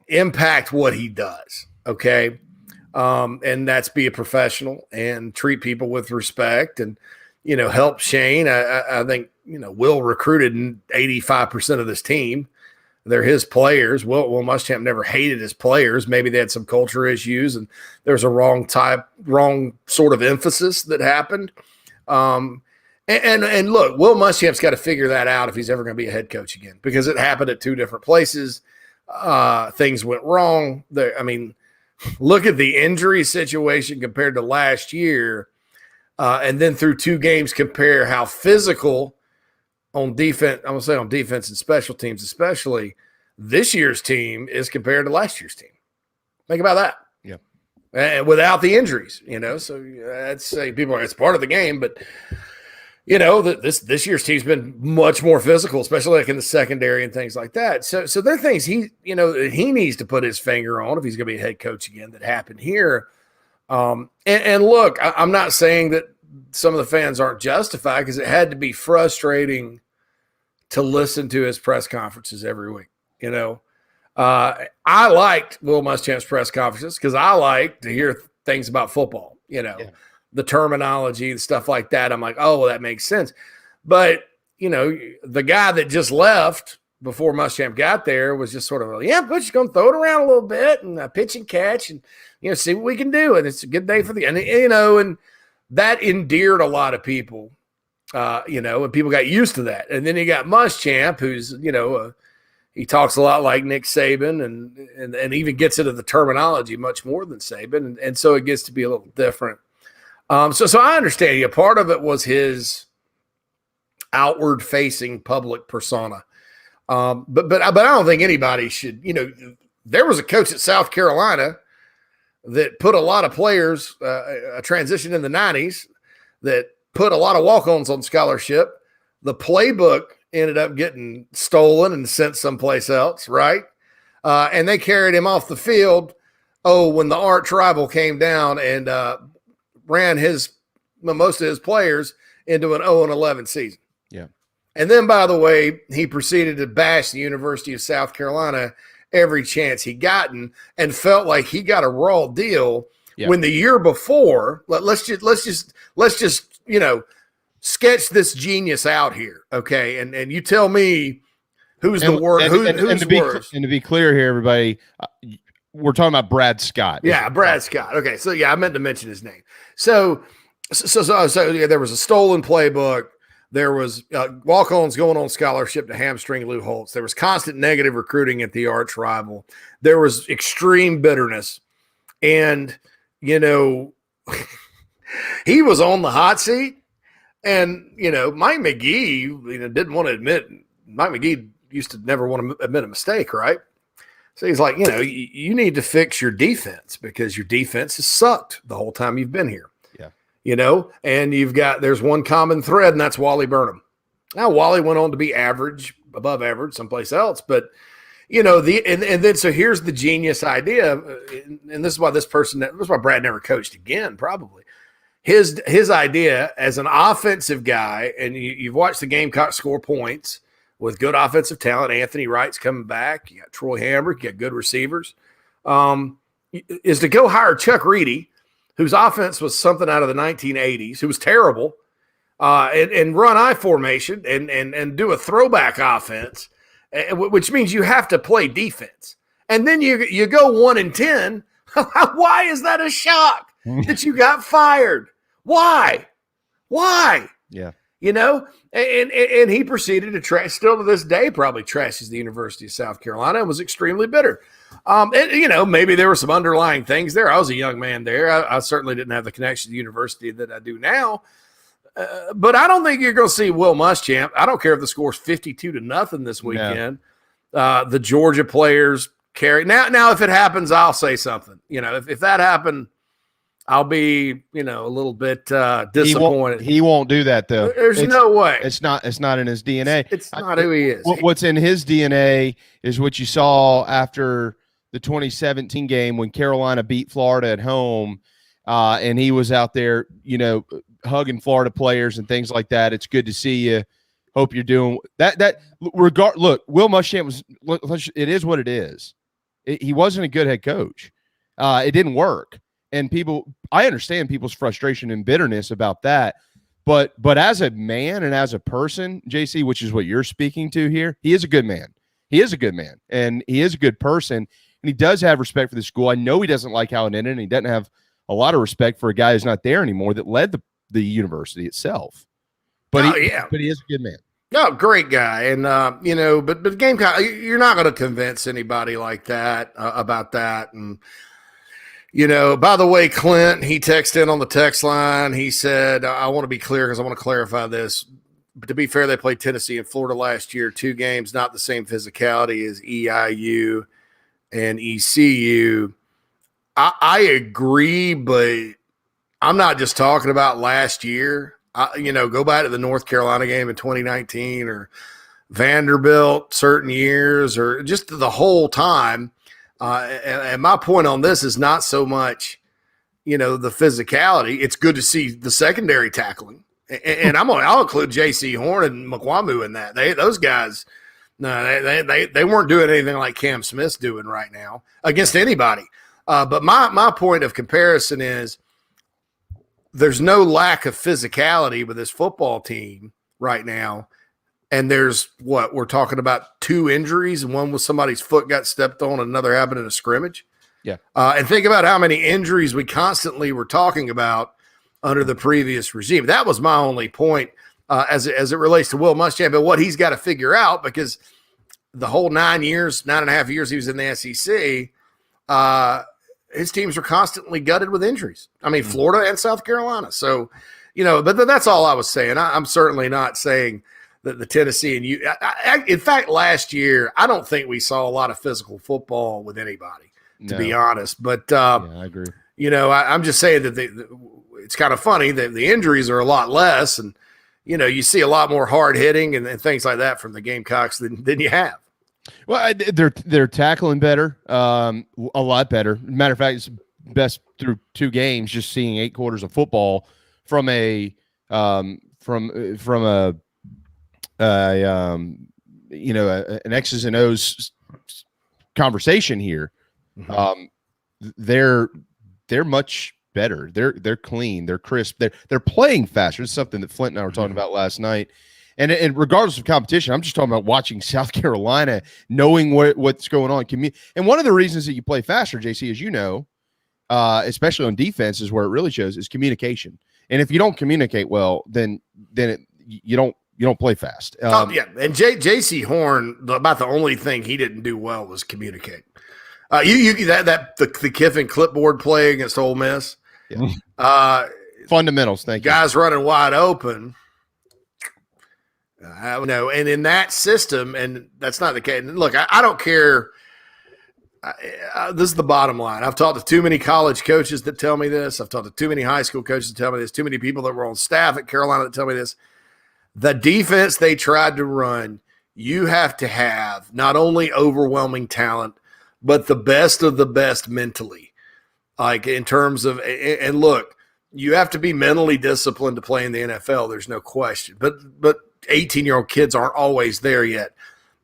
impact what he does. Okay. And that's be a professional and treat people with respect and, help Shane. I think, Will recruited 85% of this team. They're his players. Will Muschamp never hated his players. Maybe they had some culture issues and there's a wrong sort of emphasis that happened. And look, Will Muschamp's got to figure that out if he's ever going to be a head coach again, because it happened at two different places. Things went wrong. Look at the injury situation compared to last year. And then through two games, compare how physical on defense, I'm going to say on defense and special teams, especially this year's team is compared to last year's team. Think about that. Yeah. And without the injuries, so I'd say people are, it's part of the game, but this year's team's been much more physical, especially like in the secondary and things like that. So there are things he needs to put his finger on if he's going to be a head coach again that happened here. And look, I'm not saying that some of the fans aren't justified, because it had to be frustrating to listen to his press conferences every week. I liked Will Muschamp's press conferences because I like to hear things about football, the terminology and stuff like that. I'm like, oh, well, that makes sense. But the guy that just left before Muschamp got there was just sort of, but you're going to throw it around a little bit and pitch and catch and, see what we can do. And it's a good day for and that endeared a lot of people, and people got used to that. And then you got Muschamp, who's, he talks a lot like Nick Saban and even gets into the terminology much more than Saban. And so it gets to be a little different. So I understand part of it was his outward facing public persona. But I don't think anybody should, there was a coach at South Carolina that put a lot of players, a transition in the 90s that put a lot of walk-ons on scholarship. The playbook ended up getting stolen and sent someplace else, right? And they carried him off the field. When the arch rival came down and ran most of his players into an 0-11 season. Yeah. And then, by the way, he proceeded to bash the University of South Carolina every chance he gotten and felt like he got a raw deal when the year before. Let's just sketch this genius out here, okay? And you tell me who's the worst. Who's worse? And to be clear here, everybody, we're talking about Brad Scott. Yeah, Brad Scott. Okay, so I meant to mention his name. So there was a stolen playbook. There was walk-ons going on scholarship to hamstring Lou Holtz. There was constant negative recruiting at the arch rival. There was extreme bitterness. And, he was on the hot seat. And, Mike McGee, didn't want to admit – Mike McGee used to never want to admit a mistake, right? So he's like, you need to fix your defense because your defense has sucked the whole time you've been here. And there's one common thread, and that's Wally Burnham. Now, Wally went on to be average, above average, someplace else. But, so here's the genius idea. And this is why this is why Brad never coached again, probably. His idea as an offensive guy, and you've watched the Gamecocks score points with good offensive talent. Anthony Wright's coming back. You got Troy Hambrick. You got good receivers. Is to go hire Chuck Reedy, whose offense was something out of the 1980s, who was terrible, and run I formation and do a throwback offense, which means you have to play defense. And then you go 1-10. Why is that a shock that you got fired? Why? Yeah. And he proceeded to trash, still to this day, probably trashes the University of South Carolina and was extremely bitter. Maybe there were some underlying things there. I was a young man there. I certainly didn't have the connection to the university that I do now. But I don't think you're going to see Will Muschamp. I don't care if the score's 52-0 this weekend. No. The Georgia players carry. Now, if it happens, I'll say something. If that happened, I'll be, a little bit disappointed. He won't do that, though. There's no way. It's not in his DNA. It's not who he is. What's in his DNA is what you saw after the 2017 game when Carolina beat Florida at home, and he was out there, hugging Florida players and things like that. It's good to see you. Hope you're doing that. Look, Will Muschamp was. It is what it is. He wasn't a good head coach. It didn't work. And I understand people's frustration and bitterness about that, but as a man and as a person, JC, which is what you're speaking to here, he is a good man. He is a good man, and he is a good person, and he does have respect for the school. I know he doesn't like how it ended, and he doesn't have a lot of respect for a guy who's not there anymore that led the university itself. But he is a good man. No, great guy, and but Gamecock, you're not going to convince anybody like that about that, and. By the way, Clint, he texted in on the text line. He said, I want to be clear because I want to clarify this. But to be fair, they played Tennessee and Florida last year, 2 games, not the same physicality as EIU and ECU. I agree, but I'm not just talking about last year. Go back to the North Carolina game in 2019 or Vanderbilt certain years or just the whole time. And my point on this is not so much, the physicality. It's good to see the secondary tackling, and I'll include J.C. Horn and McWamu in that. Those guys, they weren't doing anything like Cam Smith's doing right now against anybody. But my point of comparison is there's no lack of physicality with this football team right now. and there's we're talking about 2 injuries, and one was somebody's foot got stepped on, another happened in a scrimmage. Yeah. And think about how many injuries we constantly were talking about under the previous regime. That was my only point as it relates to Will Muschamp, but what he's got to figure out, because the whole 9.5 years he was in the SEC, his teams were constantly gutted with injuries. I mean, Florida and South Carolina. So, but that's all I was saying. I'm certainly not saying that the Tennessee and in fact, last year, I don't think we saw a lot of physical football with anybody, to be honest. But I agree. I'm just saying that it's kind of funny that the injuries are a lot less, and you see a lot more hard hitting and things like that from the Gamecocks than you have. Well, they're tackling better, a lot better. Matter of fact, it's best through 2 games. Just seeing 8 quarters of football from an X's and O's conversation here. They're much better. They're clean. They're crisp. They're playing faster. It's something that Flint and I were talking about last night. And regardless of competition, I'm just talking about watching South Carolina, knowing what's going on. And one of the reasons that you play faster, JC, as you know, especially on defense, is where it really shows, is communication. And if you don't communicate well, then you don't play fast. And JC Horn, about the only thing he didn't do well was communicate. The Kiffin clipboard play against Ole Miss. Yeah. Fundamentals, thank you. Guys running wide open. And in that system, and that's not the case. And look, I don't care. This is the bottom line. I've talked to too many college coaches that tell me this. I've talked to too many high school coaches that tell me this. Too many people that were on staff at Carolina that tell me this. The defense they tried to run, you have to have not only overwhelming talent, but the best of the best mentally. Like in terms of, and look, you have to be mentally disciplined to play in the NFL. There's no question. But 18-year-old kids aren't always there yet.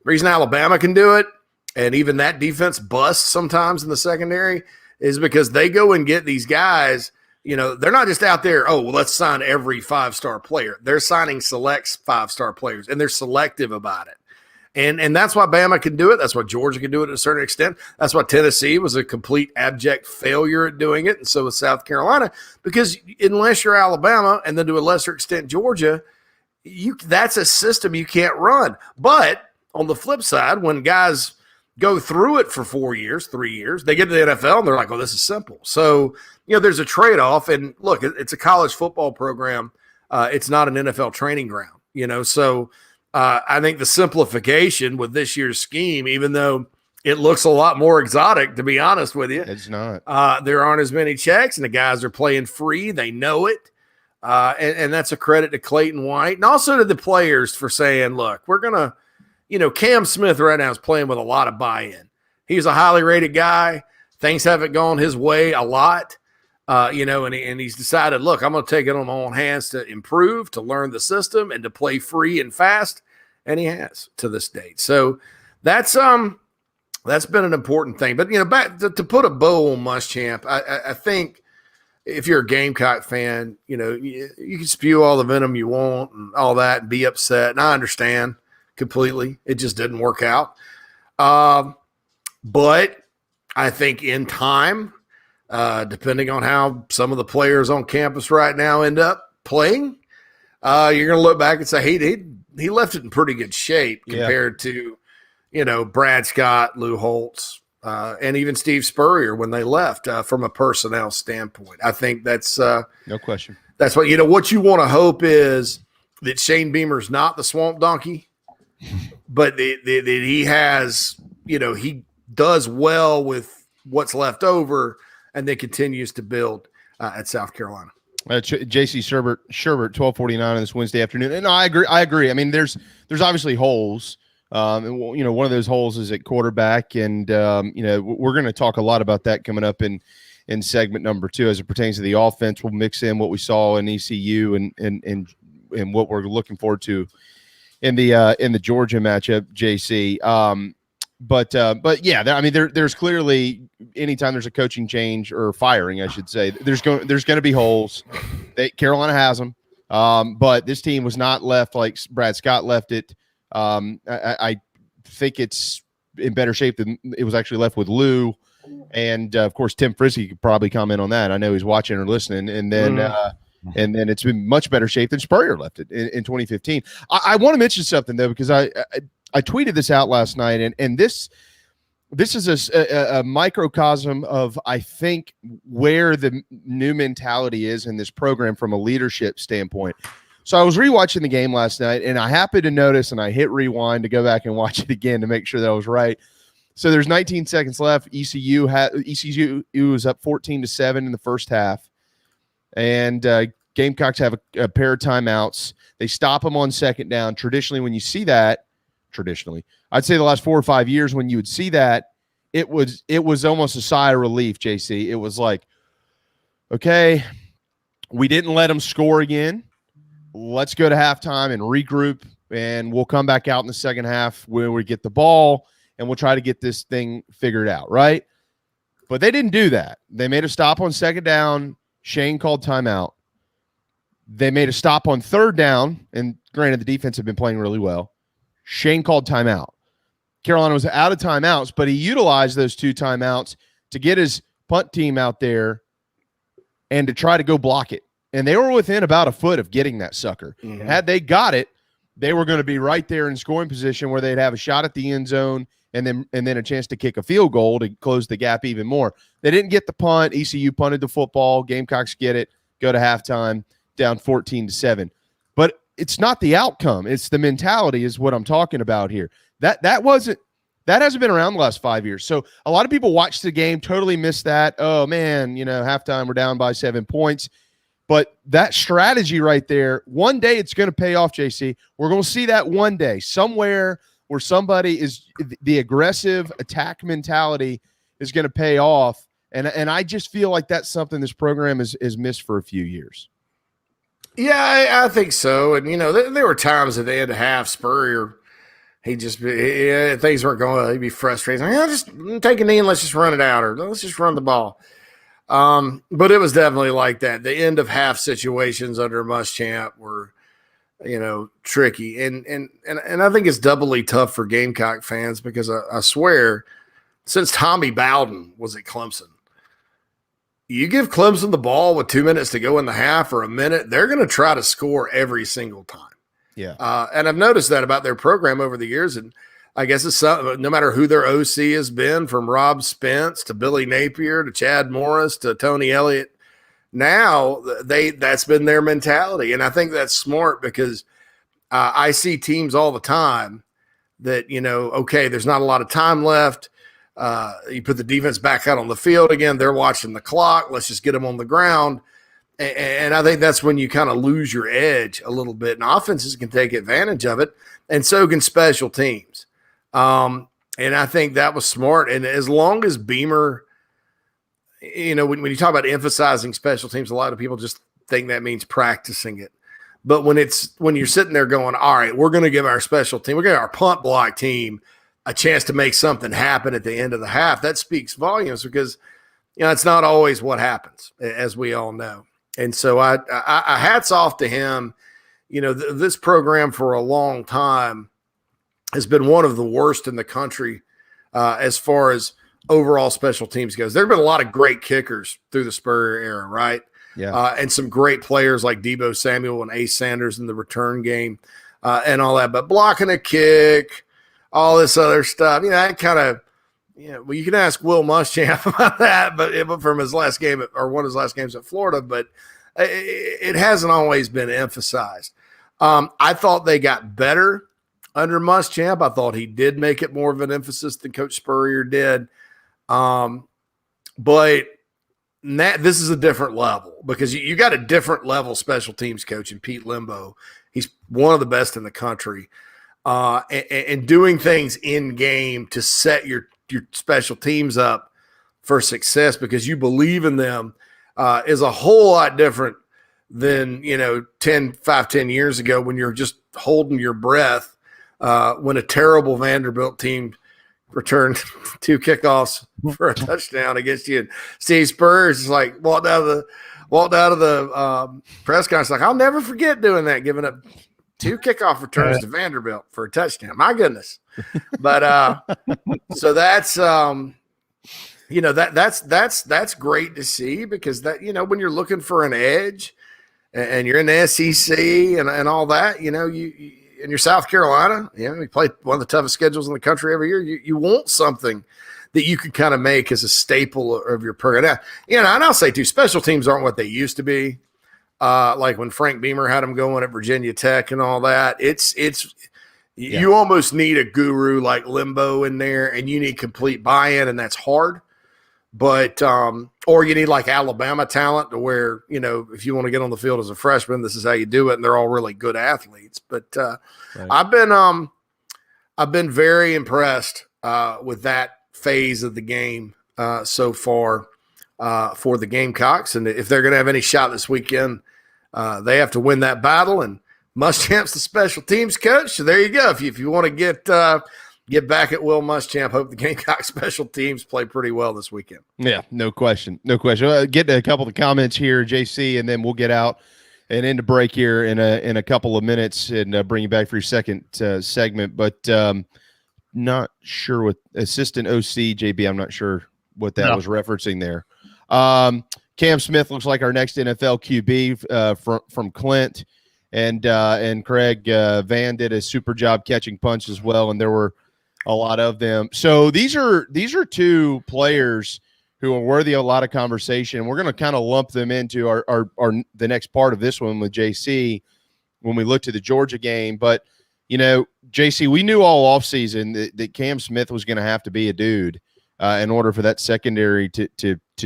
The reason Alabama can do it, and even that defense busts sometimes in the secondary, is because they go and get these guys. They're not just out there, let's sign every 5-star player. They're signing select 5-star players, and they're selective about it. And that's why Bama can do it. That's why Georgia can do it to a certain extent. That's why Tennessee was a complete abject failure at doing it, and so was South Carolina, because unless you're Alabama, and then to a lesser extent Georgia, that's a system you can't run. But on the flip side, when guys go through it for 4 years, 3 years, they get to the NFL and they're like, this is simple. So, there's a trade-off. And look, it's a college football program. It's not an NFL training ground, So I think the simplification with this year's scheme, even though it looks a lot more exotic, to be honest with you, it's not. There aren't as many checks, and the guys are playing free. They know it. And that's a credit to Clayton White and also to the players for saying, look, we're going to, Cam Smith right now is playing with a lot of buy-in. He's a highly rated guy. Things haven't gone his way a lot, and he's decided, look, I'm going to take it on my own hands to improve, to learn the system, and to play free and fast. And he has to this date. So that's been an important thing. But, back to put a bow on Muschamp, I think, if you're a Gamecock fan, you can spew all the venom you want and all that and be upset. And I understand completely. It just didn't work out. But I think in time, depending on how some of the players on campus right now end up playing, you're going to look back and say, he left it in pretty good shape compared to, Brad Scott, Lou Holtz, and even Steve Spurrier when they left from a personnel standpoint. I think that's no question. That's what what you want to hope is that Shane Beamer's not the swamp donkey, but that he has, he does well with what's left over and then continues to build at South Carolina. JC Shurburtt 12:49 on this Wednesday afternoon, and I agree. I mean, there's obviously holes. And one of those holes is at quarterback, and we're going to talk a lot about that coming up in segment number 2 as it pertains to the offense. We'll mix in what we saw in ECU and what we're looking forward to in the Georgia matchup, JC. But yeah, I mean, there's clearly, anytime there's a coaching change or firing, I should say, there's going to be holes. Carolina has them, but this team was not left like Brad Scott left it. I think it's in better shape than it was actually left with Lou. And of course, Tim Frisky could probably comment on that. I know he's watching or listening. And then it's been much better shape than Spurrier left it in 2015. I want to mention something though, because I tweeted this out last night, and this is a microcosm of, I think, where the new mentality is in this program from a leadership standpoint. So I was rewatching the game last night, and I happened to notice, and I hit rewind to go back and watch it again to make sure that I was right. So there's 19 seconds left. ECU was up 14-7 in the first half, and Gamecocks have a pair of timeouts. They stop them on second down. Traditionally, when you see that, I'd say the last 4 or 5 years when you would see that, it was almost a sigh of relief, JC. It was like, okay, we didn't let them score again. Let's go to halftime and regroup, and we'll come back out in the second half where we get the ball, and we'll try to get this thing figured out, right? But they didn't do that. They made a stop on second down. Shane called timeout. They made a stop on third down, and granted, the defense had been playing really well. Shane called timeout. Carolina was out of timeouts, but he utilized those 2 timeouts to get his punt team out there and to try to go block it. And they were within about a foot of getting that sucker. Mm-hmm. Had they got it, they were going to be right there in scoring position where they'd have a shot at the end zone and then a chance to kick a field goal to close the gap even more. They didn't get the punt. ECU punted the football. Gamecocks get it, go to halftime, down 14-7. But it's not the outcome. It's the mentality is what I'm talking about here. That hasn't been around the last 5 years. So a lot of people watched the game, totally missed that. Oh, man, halftime we're down by 7 points. But that strategy right there, one day it's going to pay off, JC. We're going to see that one day somewhere where somebody is the aggressive attack mentality is going to pay off. And I just feel like that's something this program has missed for a few years. Yeah, I think so. And, there were times at the end of half, Spurrier, things weren't going well. He'd be frustrated. Just take a knee and let's just run it out, or let's just run the ball. But it was definitely like that. The end of half situations under Muschamp were, tricky. And I think it's doubly tough for Gamecock fans because I swear, since Tommy Bowden was at Clemson, you give Clemson the ball with 2 minutes to go in the half or a minute, they're going to try to score every single time. Yeah. And I've noticed that about their program over the years. And I guess it's no matter who their OC has been, from Rob Spence to Billy Napier to Chad Morris to Tony Elliott, now that's been their mentality. And I think that's smart because I see teams all the time that, okay, there's not a lot of time left. You put the defense back out on the field again. They're watching the clock. Let's just get them on the ground. And I think that's when you kind of lose your edge a little bit. And offenses can take advantage of it, and so can special teams. And I think that was smart. And as long as Beamer, when you talk about emphasizing special teams, a lot of people just think that means practicing it. But when you're sitting there going, all right, we're going to give our special team, we're going to give our punt block team a chance to make something happen at the end of the half, that speaks volumes because, it's not always what happens, as we all know. And so I hats off to him. This program for a long time has been one of the worst in the country as far as overall special teams goes. There have been a lot of great kickers through the Spurrier era, right? Yeah. And some great players like Debo Samuel and Ace Sanders in the return game and all that. But blocking a kick, all this other stuff, that kind of, well, you can ask Will Muschamp about that, but from his last game or one of his last games at Florida, but it hasn't always been emphasized. I thought they got better under Muschamp. I thought he did make it more of an emphasis than Coach Spurrier did. But this is a different level because you got a different level special teams coach in Pete Limbo. He's one of the best in the country. And doing things in game to set your special teams up for success because you believe in them is a whole lot different than 10 years ago when you're just holding your breath when a terrible Vanderbilt team returned 2 kickoffs for a touchdown against you. And Steve Spurrier is like walked out of the press conference like, I'll never forget doing that, giving up 2 kickoff returns to Vanderbilt for a touchdown. My goodness. But so that's that's great to see, because that, when you're looking for an edge and you're in the SEC and all that, you in your South Carolina, we play one of the toughest schedules in the country every year. You want something that you could kind of make as a staple of your program. And I'll say too, special teams aren't what they used to be. Like when Frank Beamer had them going at Virginia Tech and all that. You almost need a guru like Limbo in there, and you need complete buy-in, and that's hard. But or you need like Alabama talent to where, if you want to get on the field as a freshman, this is how you do it, and they're all really good athletes. But right. I've been very impressed with that phase of the game so far for the Gamecocks, and if they're going to have any shot this weekend, they have to win that battle. And Muschamp's the special teams coach, so there you go. If you want to get back at Will Muschamp, hope the Gamecock special teams play pretty well this weekend. Yeah, no question. Get to a couple of the comments here, JC, and then we'll get out and into break here in a couple of minutes and bring you back for your second segment. But not sure what assistant OC, JB, I'm not sure what that was referencing there. Cam Smith looks like our next NFL QB from Clint. And Craig Van did a super job catching punts as well, and there were a lot of them. So these are 2 players who are worthy of a lot of conversation. We're going to kind of lump them into our the next part of this one with JC when we look to the Georgia game. But JC, we knew all offseason that Cam Smith was going to have to be a dude in order for that secondary to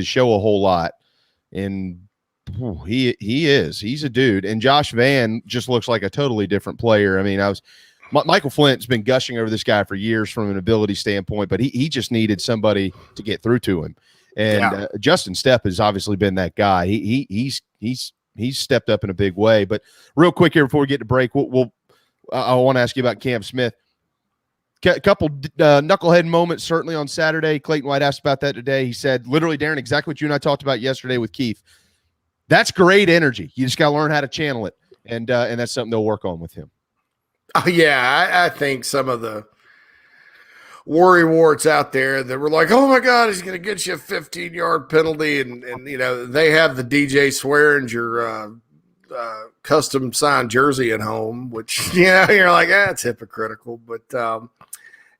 show a whole lot. And he's a dude. And Josh Van just looks like a totally different player. I mean, Michael Flint's been gushing over this guy for years from an ability standpoint, but he just needed somebody to get through to him. And Justin Stepp has obviously been that guy. He's stepped up in a big way. But real quick here before we get to break, I want to ask you about Cam Smith. A couple knucklehead moments certainly on Saturday. Clayton White asked about that today. He said, literally, Darren, exactly what you and I talked about yesterday with Keith. That's great energy. You just got to learn how to channel it, and that's something they'll work on with him. Oh, yeah, I think some of the worry warts out there that were like, oh, my God, he's going to get you a 15-yard penalty, and they have the DJ Swearinger custom-signed jersey at home, which, you're like, it's hypocritical. But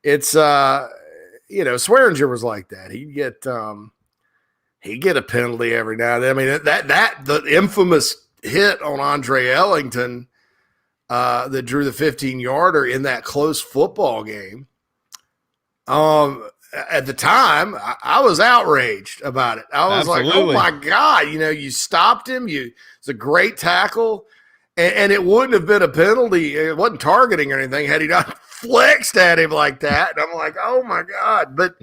it's, Swearinger was like that. He'd get a penalty every now and then. I mean, the infamous hit on Andre Ellington that drew the 15-yarder in that close football game. At the time, I was outraged about it. I was like, oh, my God, you stopped him. It's a great tackle, and it wouldn't have been a penalty. It wasn't targeting or anything had he not flexed at him like that. And I'm like, oh, my God. But,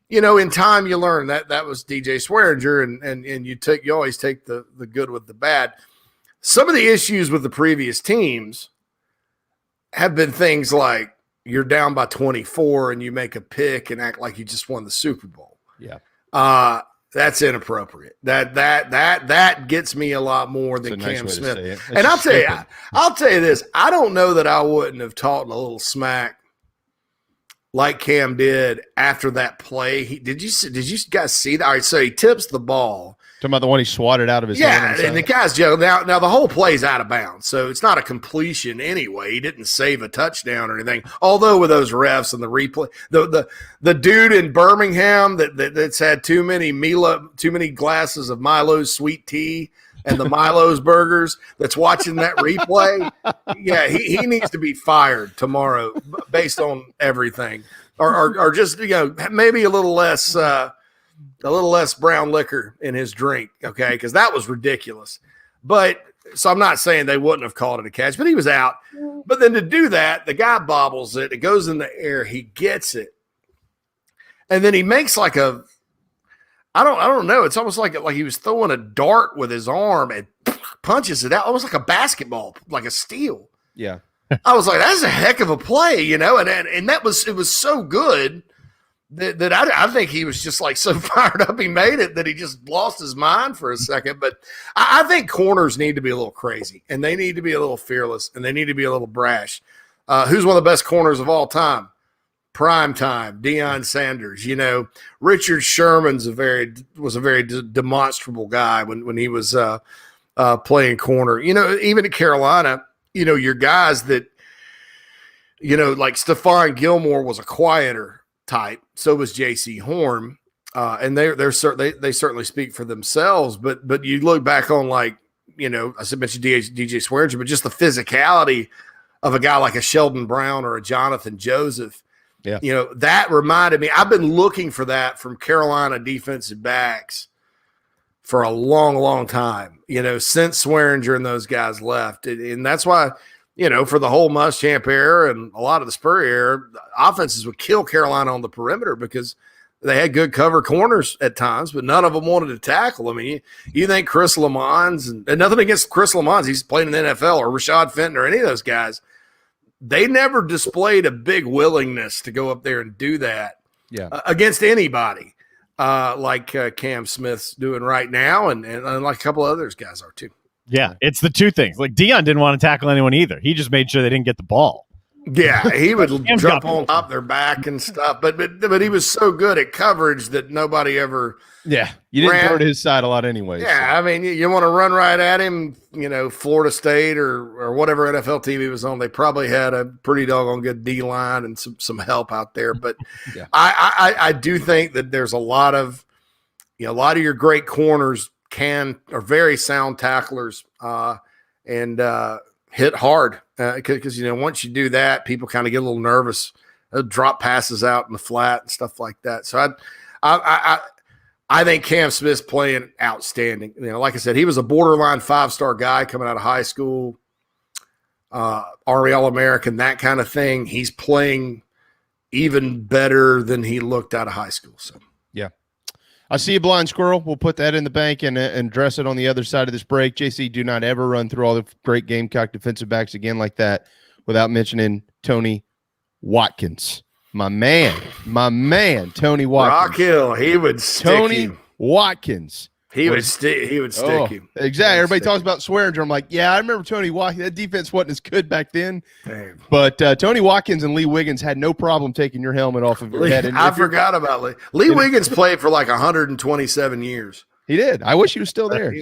in time you learn that was DJ Swearinger, and you always take the good with the bad. Some of the issues with the previous teams have been things like you're down by 24 and you make a pick and act like you just won the Super Bowl. Yeah. That's inappropriate. That gets me a lot more than Cam Smith. And I'll tell you this, I don't know that I wouldn't have taught a little smack like Cam did after that play. Did you guys see that? All right, so he tips the ball. Talking about the one he swatted out of his hand. Yeah, and the guy's joking. Now the whole play's out of bounds, so it's not a completion anyway. He didn't save a touchdown or anything. Although with those refs and the replay, the dude in Birmingham that's had too many glasses of Milo's sweet tea and the Milo's burgers that's watching that replay, yeah, he needs to be fired tomorrow based on everything, or just maybe a little less brown liquor in his drink, okay? Because that was ridiculous. But so I'm not saying they wouldn't have called it a catch, but he was out. But then to do that, the guy bobbles it. It goes in the air. He gets it, and then he makes like a I don't know. It's almost like he was throwing a dart with his arm and punches it out, almost like a basketball, like a steal. Yeah. I was like, that's a heck of a play, and it was so good that I think he was just like so fired up he made it that he just lost his mind for a second. But I think corners need to be a little crazy, and they need to be a little fearless, and they need to be a little brash. Who's one of the best corners of all time? Prime time, Deion Sanders. Richard Sherman's was a very demonstrable guy when he was playing corner. Even at Carolina, your guys that like Stephon Gilmore was a quieter type. So was JC Horn, and they certainly speak for themselves. But you look back on I mentioned DJ Swearinger, but just the physicality of a guy like a Sheldon Brown or a Jonathan Joseph. Yeah. That reminded me. I've been looking for that from Carolina defensive backs for a long, long time, since Swearinger and those guys left. And that's why, for the whole Muschamp era and a lot of the Spur era, offenses would kill Carolina on the perimeter because they had good cover corners at times, but none of them wanted to tackle. I mean, you think Chris Lamons, and nothing against Chris Lamons, he's played in the NFL, or Rashad Fenton or any of those guys, they never displayed a big willingness to go up there and do that against anybody like Cam Smith's doing right now, and like a couple of others guys are too. Yeah, it's the two things. Like Deion didn't want to tackle anyone either. He just made sure they didn't get the ball. Yeah, he would jump on top of their back and stuff, but he was so good at coverage that nobody ever. Yeah, you didn't go to his side a lot anyway. Yeah, so. I mean, you want to run right at him. Florida State or whatever NFL team he was on, they probably had a pretty doggone good D line and some help out there. But yeah. I do think that there's a lot of your great corners are very sound tacklers and hit hard because once you do that, people kind of get a little nervous. They'll drop passes out in the flat and stuff like that. So I think Cam Smith's playing outstanding. Like I said, he was a borderline 5-star guy coming out of high school, Army All-American, that kind of thing. He's playing even better than he looked out of high school. So yeah. I see a blind squirrel. We'll put that in the bank and address it on the other side of this break. JC, do not ever run through all the great Gamecock defensive backs again like that without mentioning Tony Watkins. My man, Tony Watkins. Rock Hill, he would stick you. Watkins. He would stick you. Exactly. Everybody talks about Swearinger. I'm like, yeah, I remember Tony Watkins. That defense wasn't as good back then. Damn. But Tony Watkins and Lee Wiggins had no problem taking your helmet off of your head. And I forgot about Lee. Lee Wiggins played for like 127 years. He did. I wish he was still there. He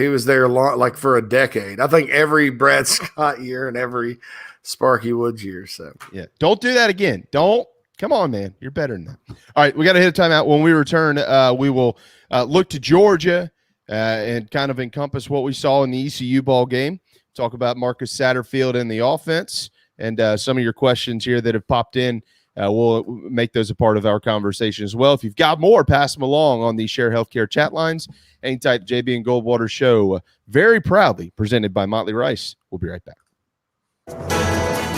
was there long, like for a decade. I think every Brad Scott year and every Sparky Woods year. So yeah, don't do that again. Come on, man. You're better than that. All right, we got to hit a timeout. When we return, we will look to Georgia and kind of encompass what we saw in the ECU ball game. Talk about Marcus Satterfield and the offense, and some of your questions here that have popped in. We'll make those a part of our conversation as well. If you've got more, pass them along on the Share Healthcare chat lines. Hang tight, JB and Goldwater show, very proudly presented by Motley Rice. We'll be right back.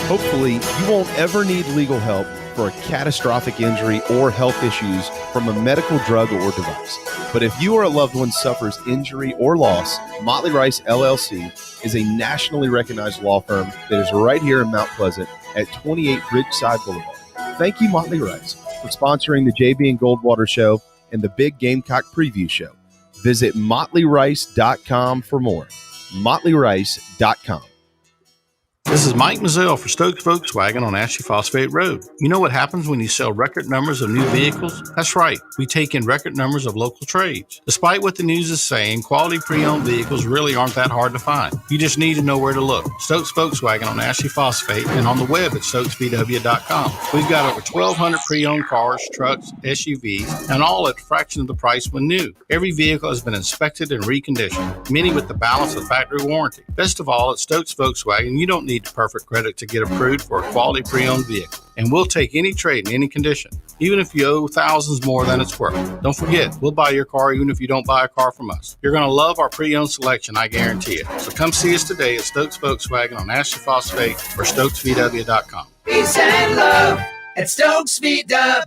Hopefully, you won't ever need legal help for a catastrophic injury or health issues from a medical drug or device. But if you or a loved one suffers injury or loss, Motley Rice LLC is a nationally recognized law firm that is right here in Mount Pleasant at 28 Ridgeside Boulevard. Thank you, Motley Rice, for sponsoring the JB and Goldwater Show and the Big Gamecock Preview Show. Visit motleyrice.com for more. motleyrice.com. This is Mike Mazzell for Stokes Volkswagen on Ashley Phosphate Road. You know what happens when you sell record numbers of new vehicles? That's right. We take in record numbers of local trades. Despite what the news is saying, quality pre-owned vehicles really aren't that hard to find. You just need to know where to look. Stokes Volkswagen on Ashley Phosphate and on the web at stokesvw.com. We've got over 1,200 pre-owned cars, trucks, SUVs, and all at a fraction of the price when new. Every vehicle has been inspected and reconditioned, many with the balance of factory warranty. Best of all, at Stokes Volkswagen, you don't need perfect credit to get approved for a quality pre-owned vehicle. And we'll take any trade in any condition, even if you owe thousands more than it's worth. Don't forget, we'll buy your car even if you don't buy a car from us. You're going to love our pre-owned selection, I guarantee it. So come see us today at Stokes Volkswagen on Ashley Phosphate or stokesvw.com. Peace and love at Stokes VW.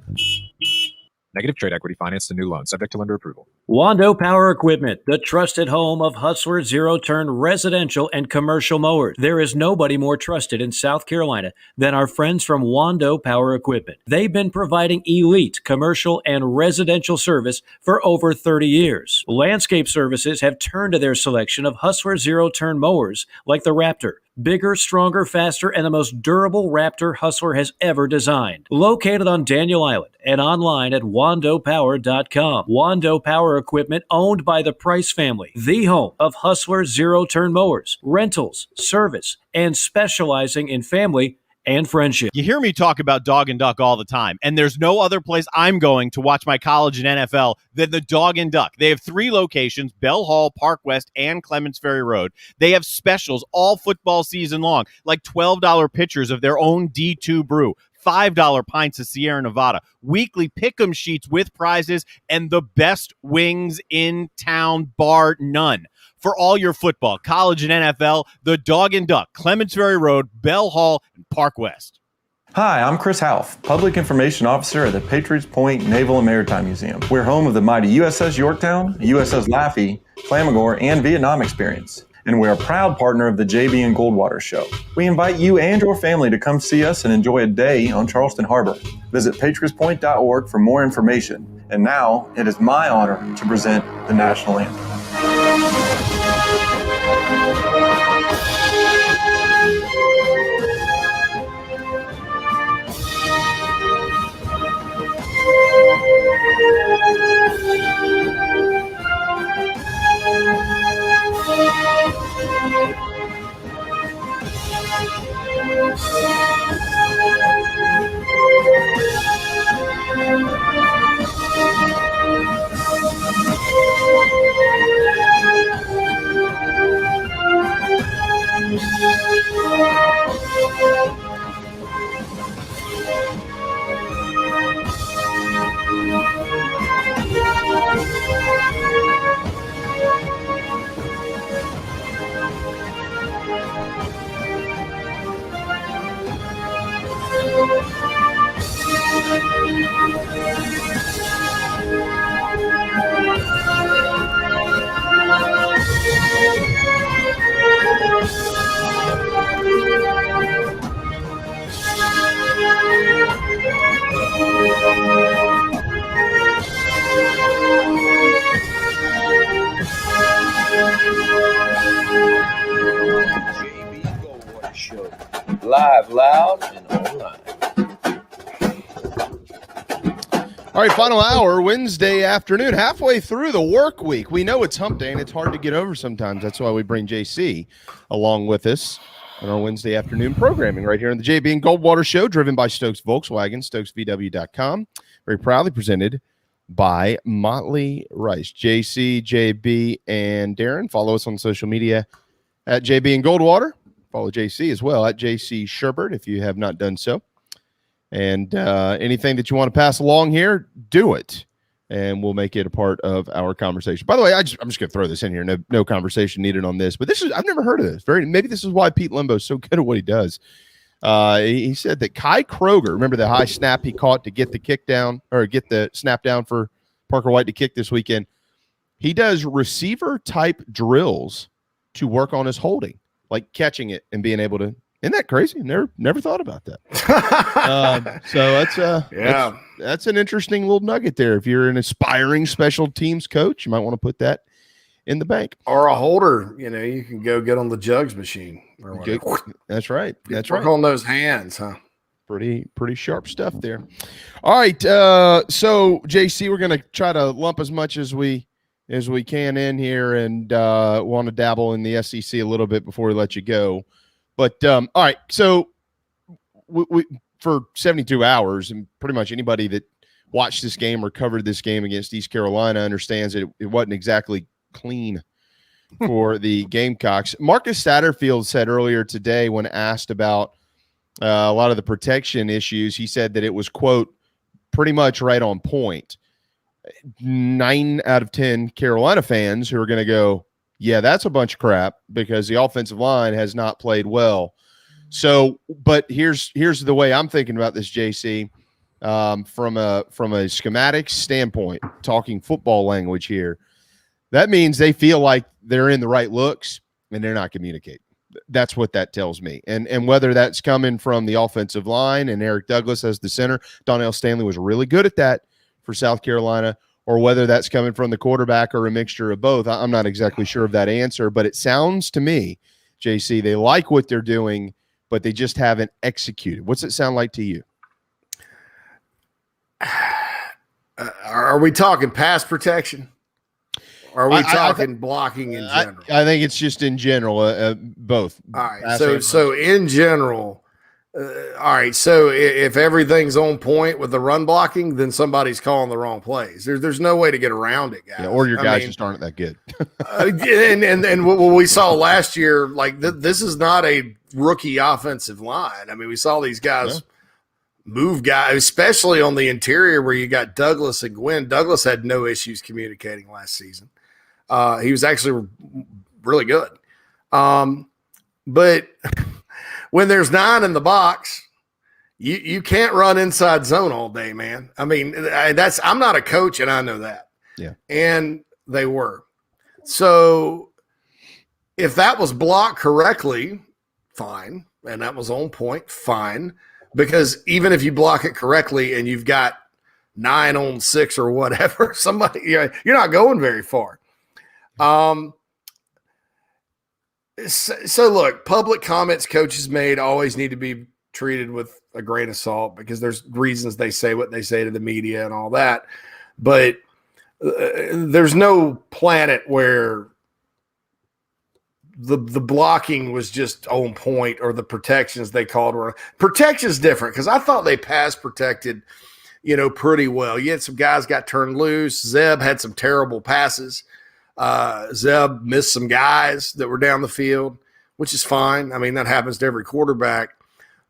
Negative trade equity finance to new loan, subject to lender approval. Wando Power Equipment, the trusted home of Hustler zero-turn residential and commercial mowers. There is nobody more trusted in South Carolina than our friends from Wando Power Equipment. They've been providing elite commercial and residential service for over 30 years. Landscape Services have turned to their selection of Hustler zero-turn mowers like the Raptor. Bigger, stronger, faster, and the most durable Raptor Hustler has ever designed. Located on Daniel Island and online at wandopower.com. Wando Power Equipment, owned by the Price family, the home of Hustler zero-turn mowers, rentals, service, and specializing in family and friendship. You hear me talk about Dog and Duck all the time, and there's no other place I'm going to watch my college and NFL than the Dog and Duck. They have 3 locations, Bell Hall, Park West, and Clements Ferry Road. They have specials all football season long, like $12 pitchers of their own D2 brew, $5 pints of Sierra Nevada, weekly pick'em sheets with prizes, and the best wings in town, bar none. For all your football, college, and NFL, the Dog and Duck, Clements Ferry Road, Bell Hall, and Park West. Hi, I'm Chris Half, Public Information Officer at the Patriots Point Naval and Maritime Museum. We're home of the mighty USS Yorktown, USS Laffey, Flamagore, and Vietnam experience. And we're a proud partner of the JB and Goldwater Show. We invite you and your family to come see us and enjoy a day on Charleston Harbor. Visit patriotspoint.org for more information. And now, it is my honor to present the national anthem. Show. Live, loud, and online. All right, final hour, Wednesday afternoon, halfway through the work week. We know it's hump day, and it's hard to get over sometimes. That's why we bring JC along with us on our Wednesday afternoon programming right here on the JB and Goldwater Show, driven by Stokes Volkswagen, stokesvw.com. Very proudly presented by Motley Rice. JC, JB, and Darren. Follow us on social media at JB and Goldwater. Follow JC as well at JC Shurburtt if you have not done so. And anything that you want to pass along here, do it. And we'll make it a part of our conversation. By the way, I'm just going to throw this in here. No conversation needed on this. But I've never heard of this. Maybe this is why Pete Lembo is so good at what he does. He said that Kai Kroger, remember the high snap he caught to get the kick down or get the snap down for Parker White to kick this weekend. He does receiver type drills to work on his holding, like catching it and being able to. Isn't that crazy? Never thought about that. So that's an interesting little nugget there. If you're an aspiring special teams coach, you might want to put that in the bank. Or a holder, you can go get on the jugs machine. That's right. That's work right. on those hands, huh? Pretty sharp stuff there. All right. So JC, we're going to try to lump as much as we can in here, and want to dabble in the SEC a little bit before we let you go. But all right, so we for 72 hours, and pretty much anybody that watched this game or covered this game against East Carolina understands that it wasn't exactly clean for the Gamecocks. Marcus Satterfield said earlier today when asked about a lot of the protection issues, he said that it was, quote, pretty much right on point. 9 out of 10 Carolina fans who are going to go, yeah, that's a bunch of crap because the offensive line has not played well. So, but here's the way I'm thinking about this, JC. from a schematic standpoint, talking football language here, that means they feel like they're in the right looks and they're not communicating. That's what that tells me. And whether that's coming from the offensive line and Eric Douglas as the center, Donnell Stanley was really good at that for South Carolina, or whether that's coming from the quarterback or a mixture of both. I'm not exactly sure of that answer, but it sounds to me, JC, they like what they're doing, but they just haven't executed. What's it sound like to you? Are we talking pass protection? Or are we talking blocking in general? I think it's just in general, both. All right. So in general, all right. So if everything's on point with the run blocking, then somebody's calling the wrong plays. There's no way to get around it, guys. Yeah, or your guys just aren't that good. and what we saw last year, like this is not a rookie offensive line. I mean, we saw these guys move guys, especially on the interior where you got Douglas and Gwynn. Douglas had no issues communicating last season. He was actually really good. But when there's 9 in the box, you can't run inside zone all day, man. I mean, I'm not a coach, and I know that. Yeah. And they were. So if that was blocked correctly, fine. And that was on point, fine. Because even if you block it correctly and you've got 9 on 6 or whatever, you're not going very far. So look, public comments coaches made always need to be treated with a grain of salt because there's reasons they say what they say to the media and all that. But there's no planet where the blocking was just on point or the protections they called were protection's different because I thought they pass protected, pretty well. You had some guys got turned loose. Zeb had some terrible passes. Zeb missed some guys that were down the field, which is fine. I mean, that happens to every quarterback.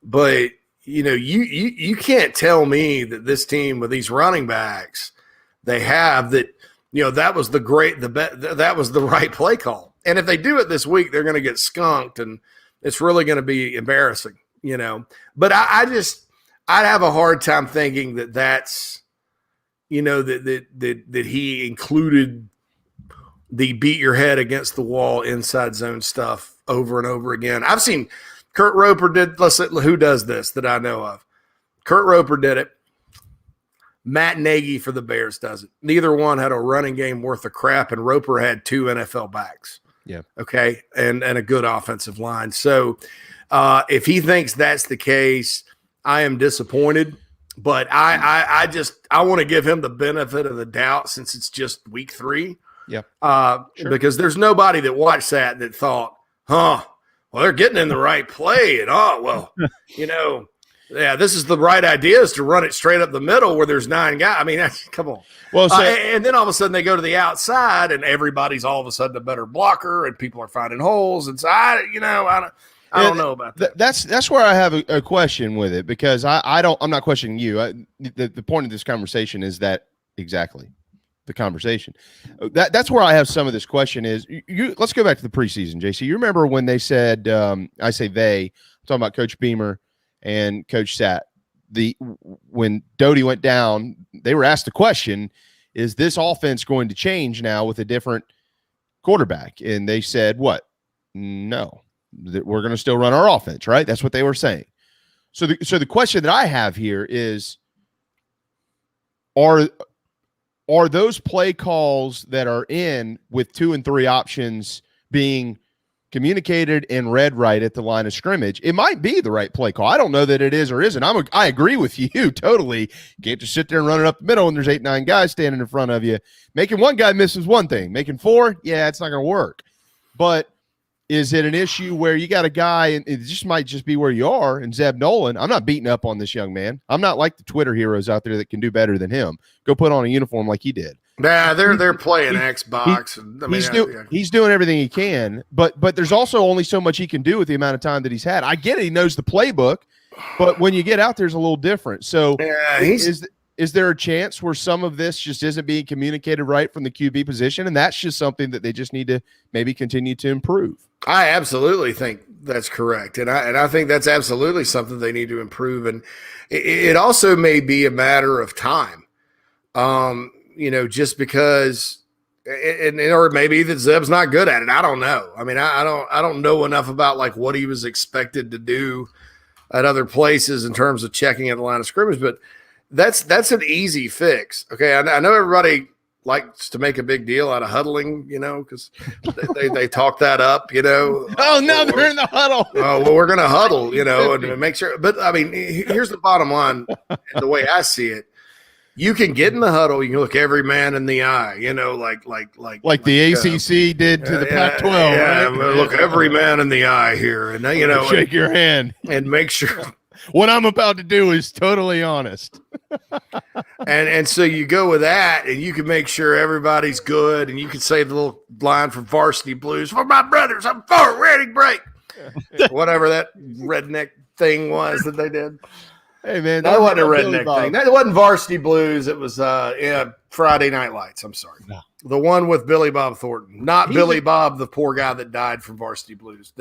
But, you can't tell me that this team with these running backs they have that, that was that was the right play call. And if they do it this week, they're going to get skunked and it's really going to be embarrassing, But I'd have a hard time thinking that's, that he included the beat your head against the wall inside zone stuff over and over again. I've seen Kurt Roper who does this that I know of? Kurt Roper did it. Matt Nagy for the Bears does it. Neither one had a running game worth of crap, and Roper had 2 NFL backs. Yeah. Okay. And a good offensive line. So if he thinks that's the case, I am disappointed. But I want to give him the benefit of the doubt since it's just week 3. Yeah. Sure. Because there's nobody that watched that thought, well, they're getting in the right play. And, this is the right idea is to run it straight up the middle where there's 9 guys. I mean, come on. Well, and then all of a sudden they go to the outside and everybody's all of a sudden a better blocker and people are finding holes. And so I don't know about that. That's where I have a question with it because I'm not questioning you. The point of this conversation is that exactly the conversation. That's where I have some of this question is let's go back to the preseason, JC. You remember when they said, I say they, I'm talking about Coach Beamer and Coach Satt. When Doty went down, they were asked the question, is this offense going to change now with a different quarterback? And they said, what? No, we're going to still run our offense, right? That's what they were saying. So the question that I have here is, are those play calls that are in with 2 and 3 options being communicated and read right at the line of scrimmage? It might be the right play call. I don't know that it is or isn't. I agree with you totally. You can't just sit there and run it up the middle and there's 8-9 guys standing in front of you. Making one guy miss is one thing. Making 4, yeah, it's not going to work. But is it an issue where you got a guy, and it just might just be where you are, and Zeb Nolan, I'm not beating up on this young man. I'm not like the Twitter heroes out there that can do better than him. Go put on a uniform like he did. Yeah, they're playing Xbox. He's doing everything he can, but there's also only so much he can do with the amount of time that he's had. I get it. He knows the playbook, but when you get out there, it's a little different. So yeah, is there a chance where some of this just isn't being communicated right from the QB position, and that's just something that they just need to maybe continue to improve? I absolutely think that's correct, and I think that's absolutely something they need to improve, and it also may be a matter of time, just because, or maybe that Zeb's not good at it. I don't know. I mean, I don't know enough about like what he was expected to do at other places in terms of checking at the line of scrimmage, but that's an easy fix. Okay. I know everybody likes to make a big deal out of huddling, because they talk that up, Oh, no, they're in the huddle. Oh, well, we're going to huddle, and make sure. But I mean, here's the bottom line. The way I see it, you can get in the huddle. You can look every man in the eye, like the ACC did to the Pac-12. Yeah, right? Look every man in the eye here, and shake your hand and make sure. What I'm about to do is totally honest. and so you go with that, and you can make sure everybody's good, and you can say the little line from Varsity Blues, "For my brothers, I'm for ready break." Whatever that redneck thing was that they did. Hey man, that wasn't a redneck thing. That wasn't Varsity Blues. It was Friday Night Lights. I'm sorry, no. The one with Billy Bob Thornton, not Billy Bob, the poor guy that died from Varsity Blues.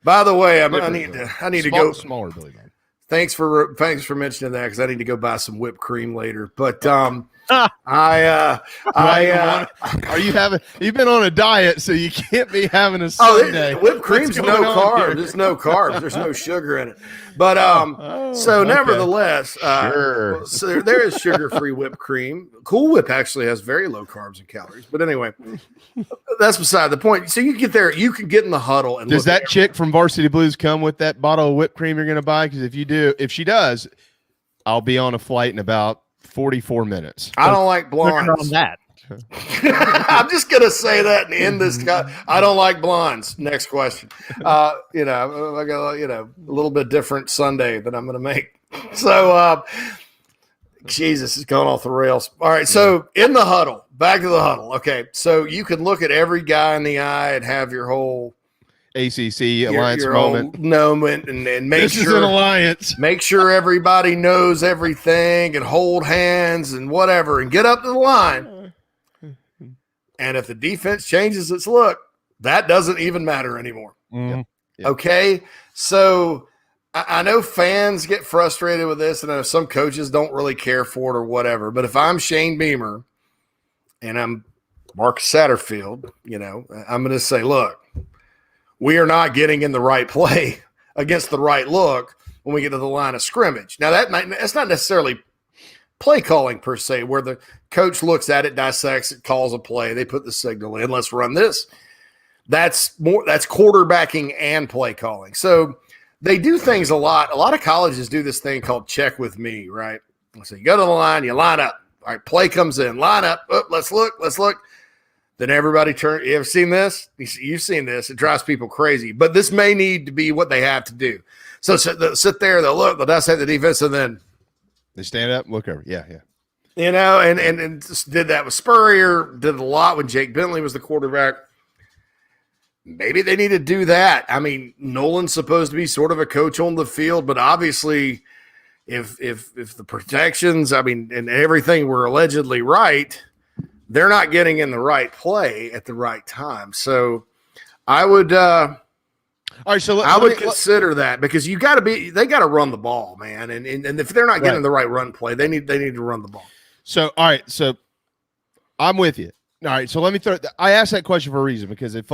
By the way, I need to go smaller Billy Bob. Thanks for mentioning that, because I need to go buy some whipped cream later. But you've been on a diet, so you can't be having a Sunday. Whipped cream's no carbs. There's no carbs. There's no sugar in it. But nevertheless, so there is sugar-free whipped cream. Cool Whip actually has very low carbs and calories. But anyway, that's beside the point. So you get there, you can get in the huddle. And does that chick from Varsity Blues come with that bottle of whipped cream you're going to buy? Because if she does, I'll be on a flight in about 44 minutes. I don't like blondes. On that. I'm just going to say that and end this. I don't like blondes. Next question. I got a little bit different Sunday that I'm going to make. So, Jesus, it's going off the rails. All right. So in the huddle, back to the huddle. Okay. So you can look at every guy in the eye and have your whole ACC alliance moment and make this sure is an alliance. Make sure everybody knows everything and hold hands and whatever and get up to the line. And if the defense changes its look, that doesn't even matter anymore. Mm-hmm. Yep. Okay. So I know fans get frustrated with this, and I know some coaches don't really care for it or whatever. But if I'm Shane Beamer and I'm Marcus Satterfield, I'm going to say, look, we are not getting in the right play against the right look when we get to the line of scrimmage. Now, that's not necessarily play calling per se, where the coach looks at it, dissects it, calls a play, they put the signal in, let's run this. That's quarterbacking and play calling. So they do things a lot. A lot of colleges do this thing called check with me, right? So you go to the line, you line up. All right, play comes in, line up. Oh, let's look. Then everybody turn. You ever seen this? You've seen this. It drives people crazy. But this may need to be what they have to do. So they'll sit there, they'll look, they'll dissect the defense, and then they stand up, look over. Yeah. And did that with Spurrier, did it a lot when Jake Bentley was the quarterback. Maybe they need to do that. I mean, Nolan's supposed to be sort of a coach on the field, but obviously if the protections, and everything were allegedly right, they're not getting in the right play at the right time. So I would all right, so I would consider that, because they got to run the ball, man. And if they're not getting the right run play, they need to run the ball. So, all right, so I'm with you. All right, so let me I asked that question for a reason, because it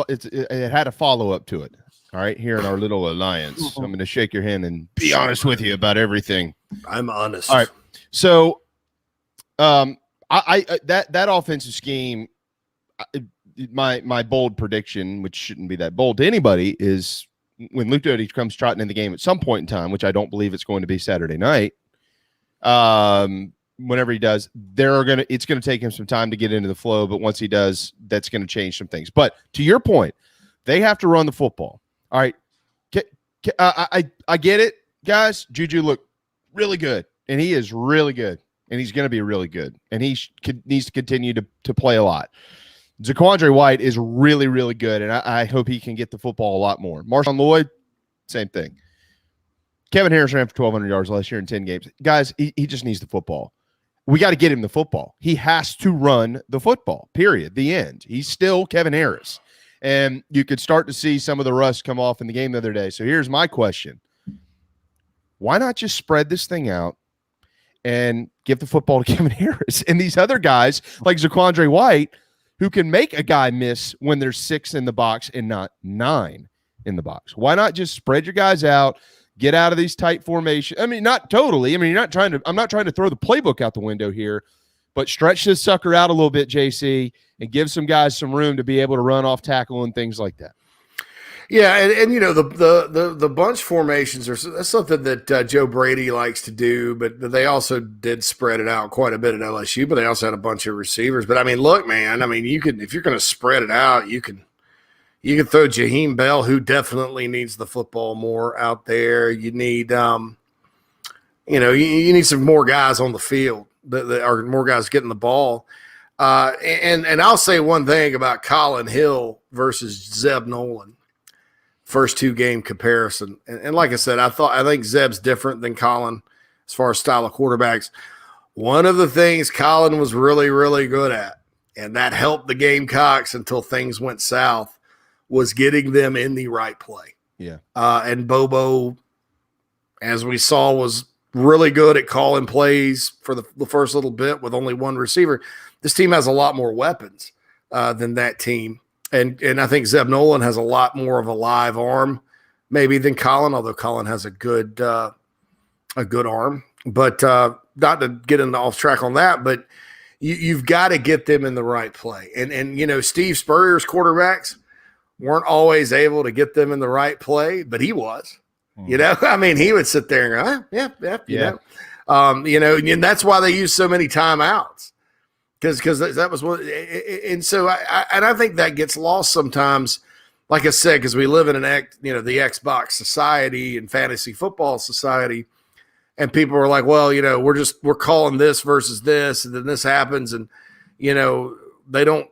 had a follow-up to it. All right, here in our little alliance. I'm going to shake your hand and be honest with you about everything. I'm honest. All right. So, that offensive scheme, my bold prediction, which shouldn't be that bold to anybody, is when Luke Doty comes trotting in the game at some point in time, which I don't believe it's going to be Saturday night. Whenever he does, it's going to take him some time to get into the flow. But once he does, that's going to change some things. But to your point, they have to run the football. All right. I get it, guys. Juju looked really good, and he is really good, and he's going to be really good, and he needs to continue to play a lot. Zaquandre White is really, really good, and I hope he can get the football a lot more. Marshawn Lloyd, same thing. Kevin Harris ran for 1,200 yards last year in 10 games. Guys, he just needs the football. we got to get him the football. He has to run the football, period. The end. He's still Kevin Harris. And you could start to see some of the rust come off in the game the other day. So here's my question. Why not just spread this thing out and give the football to Kevin Harris and these other guys like Zaquandre White, who can make a guy miss when there's 6 in the box and not 9 in the box? Why not just spread your guys out, get out of these tight formations? I mean, not totally. I mean, I'm not trying to throw the playbook out the window here, but stretch this sucker out a little bit, JC, and give some guys some room to be able to run off tackle and things like that. Yeah, and you know, the bunch formations that's something that Joe Brady likes to do, but they also did spread it out quite a bit at LSU, but they also had a bunch of receivers. But I mean, look, man, I mean, if you're going to spread it out, you can throw Jaheim Bell, who definitely needs the football more out there. You need you need some more guys on the field that are more guys getting the ball. And I'll say one thing about Colin Hill versus Zeb Nolan. First 2 game comparison. And like I said, I think Zeb's different than Colin as far as style of quarterbacks. One of the things Colin was really, really good at, and that helped the Gamecocks until things went south, was getting them in the right play. Yeah. And Bobo, as we saw, was really good at calling plays for the first little bit with only one receiver. This team has a lot more weapons than that team. And I think Zeb Nolan has a lot more of a live arm maybe than Colin, although Colin has a good arm. But not to get off track on that, but you've got to get them in the right play. And you know, Steve Spurrier's quarterbacks weren't always able to get them in the right play, but he was. You know, I mean, he would sit there and go, you know, and that's why they use so many timeouts. Because that was what, and so I think that gets lost sometimes, like I said, because we live in the Xbox society and fantasy football society, and people are like, well, you know, we're calling this versus this, and then this happens, and you know, they don't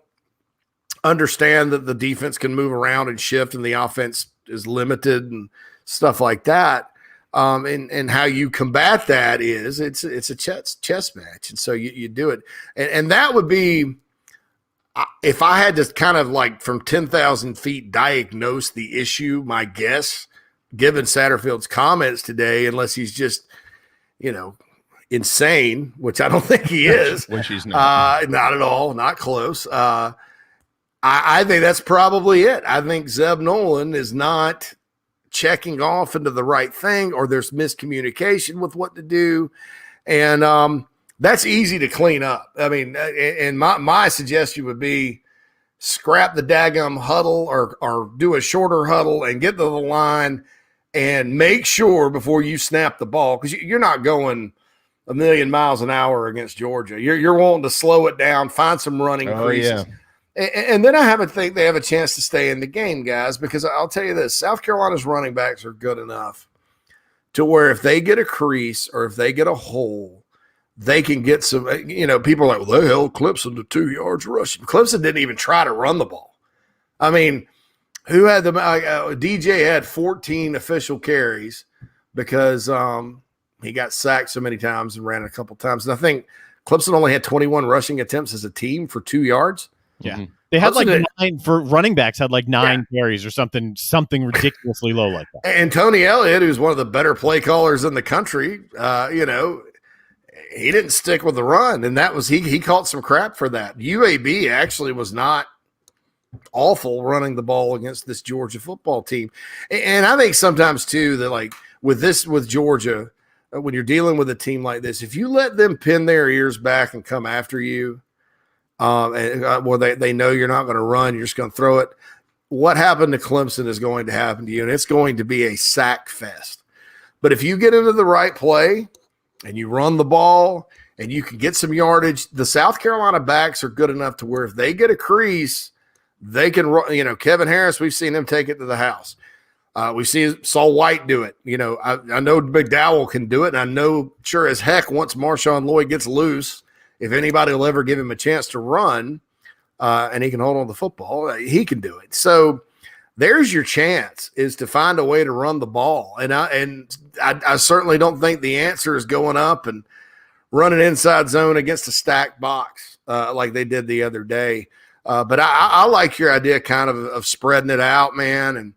understand that the defense can move around and shift, and the offense is limited and stuff like that. And how you combat that is it's a chess match. And so you do it. And that would be, if I had to kind of like from 10,000 feet diagnose the issue, my guess, given Satterfield's comments today, unless he's just, you know, insane, which I don't think he is. Which he's not. Not at all. Not close. I think that's probably it. I think Zeb Nolan is not checking off into the right thing, or there's miscommunication with what to do. And that's easy to clean up. I mean, and my suggestion would be scrap the daggum huddle or do a shorter huddle and get to the line and make sure before you snap the ball, because you're not going a million miles an hour against Georgia. You're wanting to slow it down, find some running creases. Yeah. And then I haven't think they have a chance to stay in the game, guys, because I'll tell you this, South Carolina's running backs are good enough to where if they get a crease or if they get a hole, they can get some, you know, people are like, well, they held Clemson to 2 yards rushing. Clemson didn't even try to run the ball. I mean, who had the DJ had 14 official carries because he got sacked so many times and ran a couple times. And I think Clemson only had 21 rushing attempts as a team for 2 yards. Yeah. They had like 9 for running backs, had like 9 carries or something ridiculously low like that. And Tony Elliott, who's one of the better play callers in the country, you know, he didn't stick with the run. And that was, he caught some crap for that. UAB actually was not awful running the ball against this Georgia football team. And I think sometimes too, that like with Georgia, when you're dealing with a team like this, if you let them pin their ears back and come after you, they know you're not going to run, you're just going to throw it. What happened to Clemson is going to happen to you, and it's going to be a sack fest. But if you get into the right play and you run the ball and you can get some yardage, the South Carolina backs are good enough to where if they get a crease, they can run. You know, Kevin Harris, we've seen him take it to the house. We saw White do it. You know, I know McDowell can do it, and I know sure as heck once Marshawn Lloyd gets loose, if anybody will ever give him a chance to run and he can hold on to the football, he can do it. So there's your chance, is to find a way to run the ball. And I certainly don't think the answer is going up and running inside zone against a stacked box like they did the other day. But I like your idea kind of spreading it out, man, and,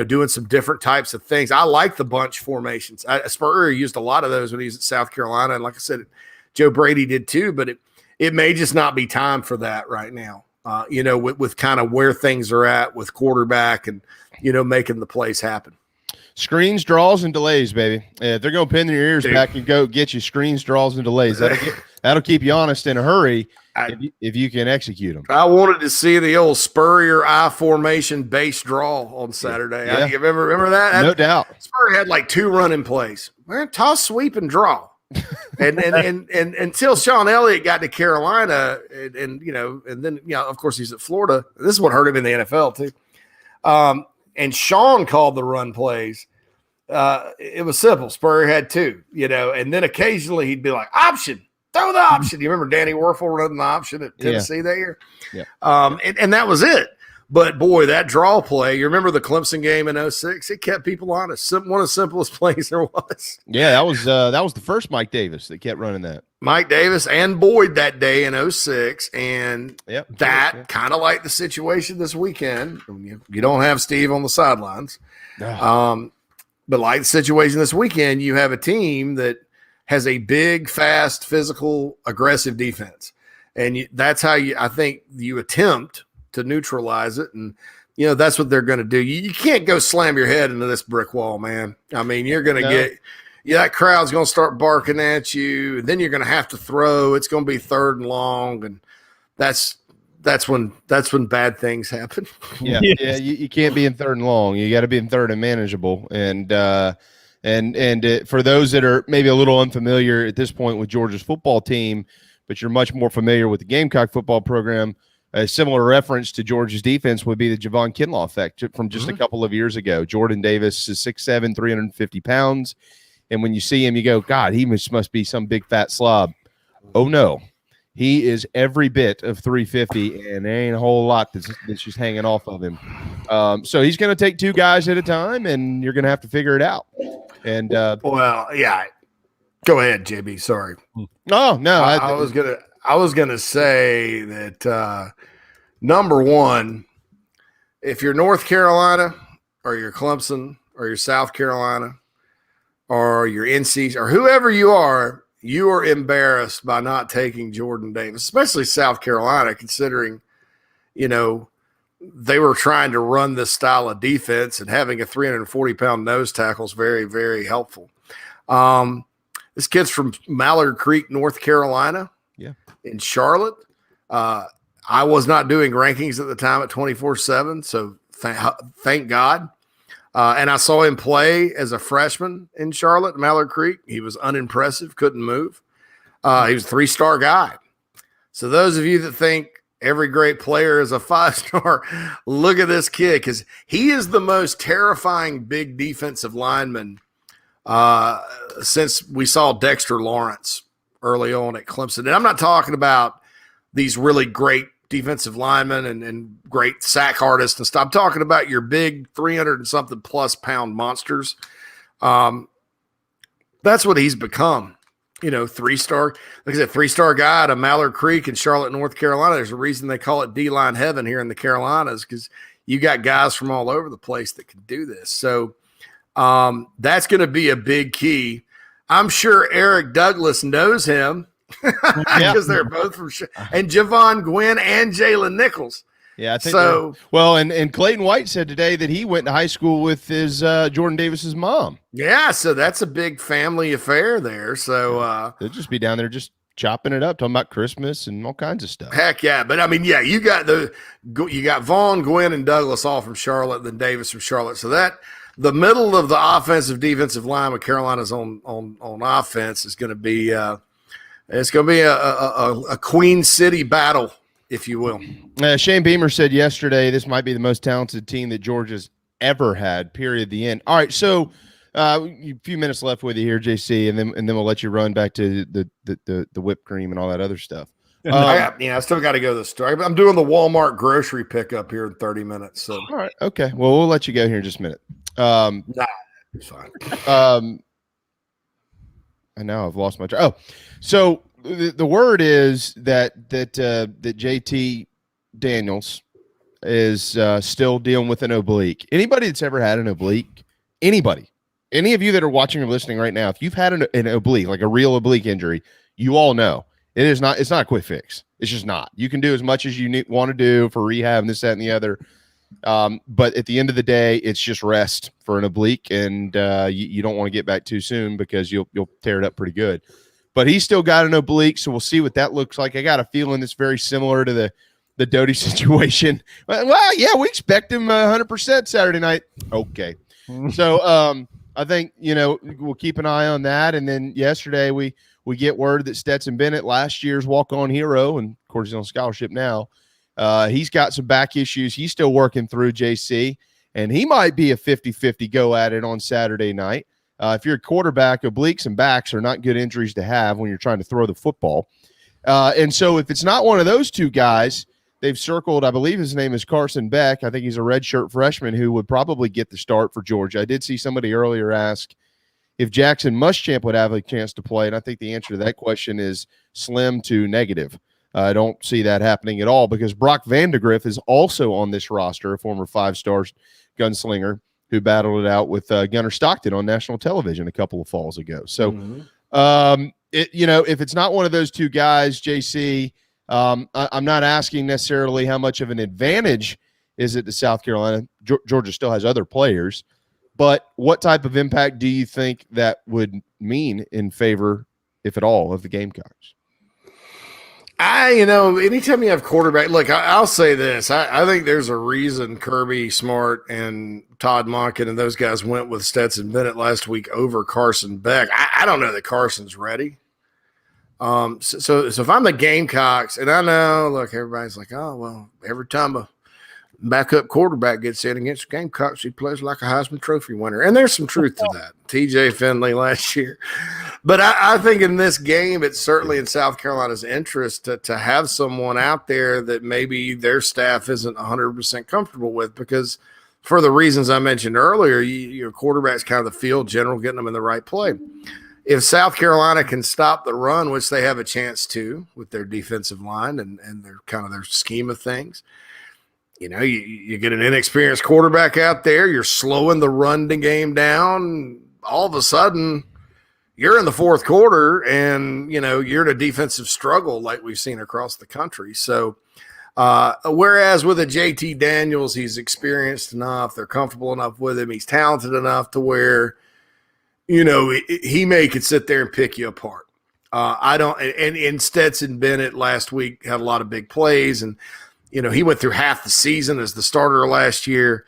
doing some different types of things. I like the bunch formations. Spurrier used a lot of those when he was at South Carolina. And like I said, Joe Brady did too, but it may just not be time for that right now, with kind of where things are at with quarterback and, making the plays happen. Screens, draws, and delays, baby. If they're going to pin their ears back and go get you screens, draws, and delays, that'll keep you honest in a hurry if you can execute them. I wanted to see the old Spurrier I formation base draw on Saturday. Yeah. You remember that? No doubt. Spurrier had like 2 running plays. Man, toss, sweep, and draw. and until Sean Elliott got to Carolina, and then of course he's at Florida. This is what hurt him in the NFL too. And Sean called the run plays. It was simple. Spurrier had 2, and then occasionally he'd be like, option, throw the option. You remember Danny Werfel running the option at Tennessee that year? Yeah. And that was it. But, boy, that draw play, you remember the Clemson game in 2006? It kept people honest. One of the simplest plays there was. Yeah, that was the first Mike Davis that kept running that. Mike Davis and Boyd that day in 2006. And kind of like the situation this weekend. You don't have Steve on the sidelines. But like the situation this weekend, you have a team that has a big, fast, physical, aggressive defense. And that's how I think you attempt to neutralize it. And, that's what they're going to do. You can't go slam your head into this brick wall, man. I mean, you're going to that crowd's going to start barking at you. And then you're going to have to throw. It's going to be 3rd and long. And that's when bad things happen. Yeah. You can't be in 3rd and long. You got to be in 3rd and manageable. And for those that are maybe a little unfamiliar at this point with Georgia's football team, but you're much more familiar with the Gamecock football program, a similar reference to Georgia's defense would be the Javon Kinlaw effect from just a couple of years ago. Jordan Davis is 6'7", 350 pounds. And when you see him, you go, God, he must be some big fat slob. Oh, no. He is every bit of 350, and there ain't a whole lot that's just hanging off of him. So he's going to take 2 guys at a time, and you're going to have to figure it out. And Go ahead, JB. Sorry. Oh, no. I was gonna say that number one, if you're North Carolina or you're Clemson or you're South Carolina or you're NC or whoever you are embarrassed by not taking Jordan Davis, especially South Carolina, considering, they were trying to run this style of defense, and having a 340-pound nose tackle is very, very helpful. This kid's from Mallard Creek, North Carolina. Yeah. In Charlotte. I was not doing rankings at the time at 24/7, so thank God. And I saw him play as a freshman in Charlotte, Mallard Creek. He was unimpressive, couldn't move. He was a 3-star guy. So those of you that think every great player is a 5-star, look at this kid, because he is the most terrifying big defensive lineman since we saw Dexter Lawrence early on at Clemson. And I'm not talking about these really great defensive linemen and great sack artists and stuff. I'm talking about your big 300 and something plus pound monsters. That's what he's become. 3-star, like I said, 3-star guy out of Mallard Creek in Charlotte, North Carolina. There's a reason they call it D-line heaven here in the Carolinas, because you got guys from all over the place that can do this. So that's going to be a big key. I'm sure Eric Douglas knows him because they're both from and Javon Gwynn and Jalen Nichols. Yeah, I think so. Well, and Clayton White said today that he went to high school with his Jordan Davis's mom. Yeah, so that's a big family affair there. So they'll just be down there just chopping it up, talking about Christmas and all kinds of stuff. Heck yeah. But I mean, yeah, you got Vaughn, Gwynn, and Douglas all from Charlotte, then Davis from Charlotte. So that the middle of the offensive defensive line with Carolina's on offense is going to be a Queen City battle, if you will. Shane Beamer said yesterday this might be the most talented team that Georgia's ever had. Period. The end. All right, so a few minutes left with you here, JC, and then we'll let you run back to the whipped cream and all that other stuff. I still got to go to the store. I'm doing the Walmart grocery pickup here in 30 minutes. So all right, okay. Well, we'll let you go here in just a minute. Nah, it's fine. And now I've lost my so the word is that JT Daniels is still dealing with an oblique. Anybody that's ever had an oblique, any of you that are watching or listening right now, if you've had an oblique, like a real oblique injury, you all know it's not a quick fix. It's just not. You can do as much as you want to do for rehab and this, that, and the other. But at the end of the day, it's just rest for an oblique, and you don't want to get back too soon because you'll tear it up pretty good. But he's still got an oblique, so we'll see what that looks like. I got a feeling it's very similar to the Doty situation. Well, yeah, we expect him 100% Saturday night. Okay. So I think, we'll keep an eye on that. And then yesterday we get word that Stetson Bennett, last year's walk-on hero, and of course he's on scholarship now, he's got some back issues. He's still working through, JC, and he might be a 50-50 go at it on Saturday night. If you're a quarterback, obliques and backs are not good injuries to have when you're trying to throw the football. And so if it's not one of those two guys, they've circled, I believe his name is Carson Beck. I think he's a redshirt freshman who would probably get the start for Georgia. I did see somebody earlier ask if Jackson Muschamp would have a chance to play, and I think the answer to that question is slim to negative. I don't see that happening at all because Brock Vandegrift is also on this roster, a former 5-star gunslinger who battled it out with Gunnar Stockton on national television a couple of falls ago. So, if it's not one of those two guys, JC, I'm not asking necessarily how much of an advantage is it to South Carolina. Georgia still has other players, but what type of impact do you think that would mean in favor, if at all, of the Gamecocks? Anytime you have quarterback, look, I'll say this. I think there's a reason Kirby Smart and Todd Monken and those guys went with Stetson Bennett last week over Carson Beck. I don't know that Carson's ready. So if I'm the Gamecocks, and I know, look, everybody's like, oh, well, every time a backup quarterback gets in against the Gamecocks, he plays like a Heisman Trophy winner. And there's some truth to that. TJ Finley last year. But I think in this game, it's certainly in South Carolina's interest to have someone out there that maybe their staff isn't 100% comfortable with, because for the reasons I mentioned earlier, your quarterback's kind of the field general, getting them in the right play. If South Carolina can stop the run, which they have a chance to with their defensive line and their kind of their scheme of things, you get an inexperienced quarterback out there, you're slowing the run game down. All of a sudden, you're in the fourth quarter and, you're in a defensive struggle like we've seen across the country. So, whereas with a JT Daniels, he's experienced enough, they're comfortable enough with him, he's talented enough to where, he could sit there and pick you apart. And Stetson Bennett last week had a lot of big plays, and, he went through half the season as the starter last year.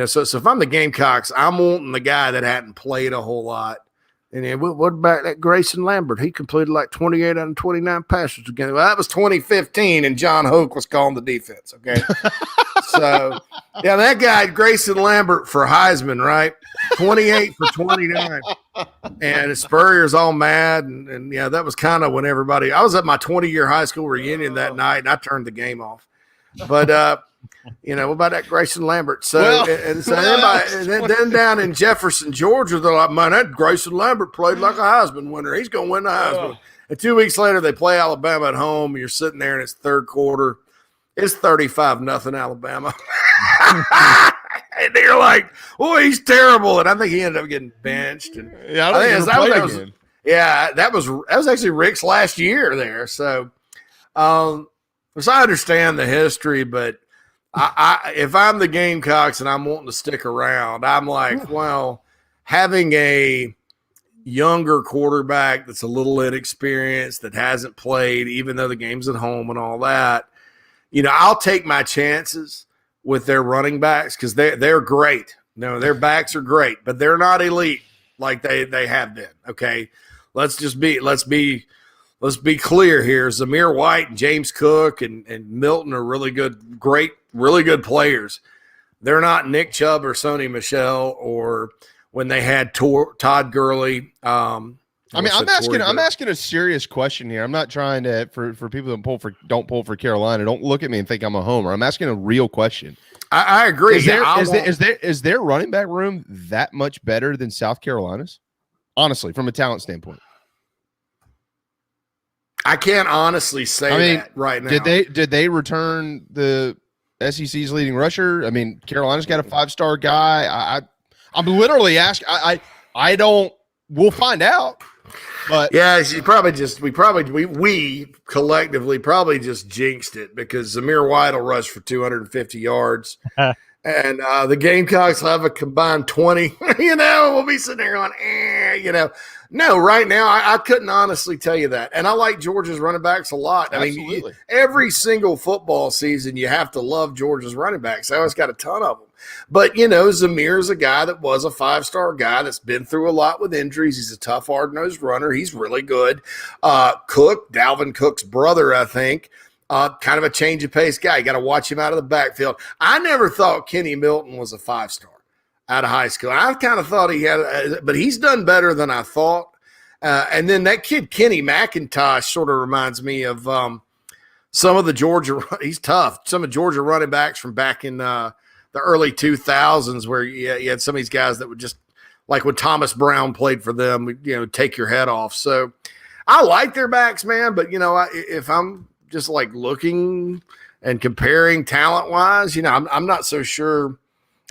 So if I'm the Gamecocks, I'm wanting the guy that hadn't played a whole lot. And then what about that Grayson Lambert? He completed like 28 out of 29 passes again. Well, that was 2015, and John Hoke was calling the defense, okay? So, yeah, that guy, Grayson Lambert for Heisman, right? 28 for 29. And Spurrier's all mad. And yeah, that was kind of when everybody – I was at my 20-year high school reunion that night, and I turned the game off. But, what about that Grayson Lambert? So, then down in Jefferson, Georgia, they're like, man, that Grayson Lambert played like a Heisman winner. He's going to win the Heisman. And 2 weeks later, they play Alabama at home. You're sitting there, and it's third quarter. It's 35-0 Alabama. And they're like, oh, he's terrible. And I think he ended up getting benched. And that was actually Rick's last year there. So, so I understand the history, but if I'm the Gamecocks and I'm wanting to stick around, I'm like, well, having a younger quarterback that's a little inexperienced, that hasn't played, even though the game's at home and all that, I'll take my chances with their running backs because they're great. Their backs are great, but they're not elite like they have been. Okay, let's be clear here. Zamir White and James Cook and Milton are really good players. They're not Nick Chubb or Sony Michel or when they had Todd Gurley. I'm asking a serious question here. I'm not trying to for people that don't pull for Carolina. Don't look at me and think I'm a homer. I'm asking a real question. I agree. Is their running back room that much better than South Carolina's? Honestly, from a talent standpoint. I can't honestly say that right now. Did they return the SEC's leading rusher? I mean, Carolina's got a 5-star guy. I'm literally asking. I don't. We'll find out. But yeah, we collectively probably just jinxed it because Zamir White will rush for 250 yards. And the Gamecocks will have a combined 20. We'll be sitting there going, No, right now, I couldn't honestly tell you that. And I like Georgia's running backs a lot. Absolutely. I mean, every single football season, you have to love Georgia's running backs. I always got a ton of them. But, Zamir's a guy that was a 5-star guy that's been through a lot with injuries. He's a tough, hard-nosed runner. He's really good. Cook, Dalvin Cook's brother, I think, kind of a change of pace guy. You got to watch him out of the backfield. I never thought Kenny Milton was a 5-star out of high school. I kind of thought he had, but he's done better than I thought. And then that kid, Kenny McIntosh, sort of reminds me of some of the Georgia – he's tough. Some of Georgia running backs from back in the early 2000s where you had some of these guys that would just – like when Thomas Brown played for them, take your head off. So I like their backs, man, but, if I'm just like looking and comparing talent-wise, I'm not so sure.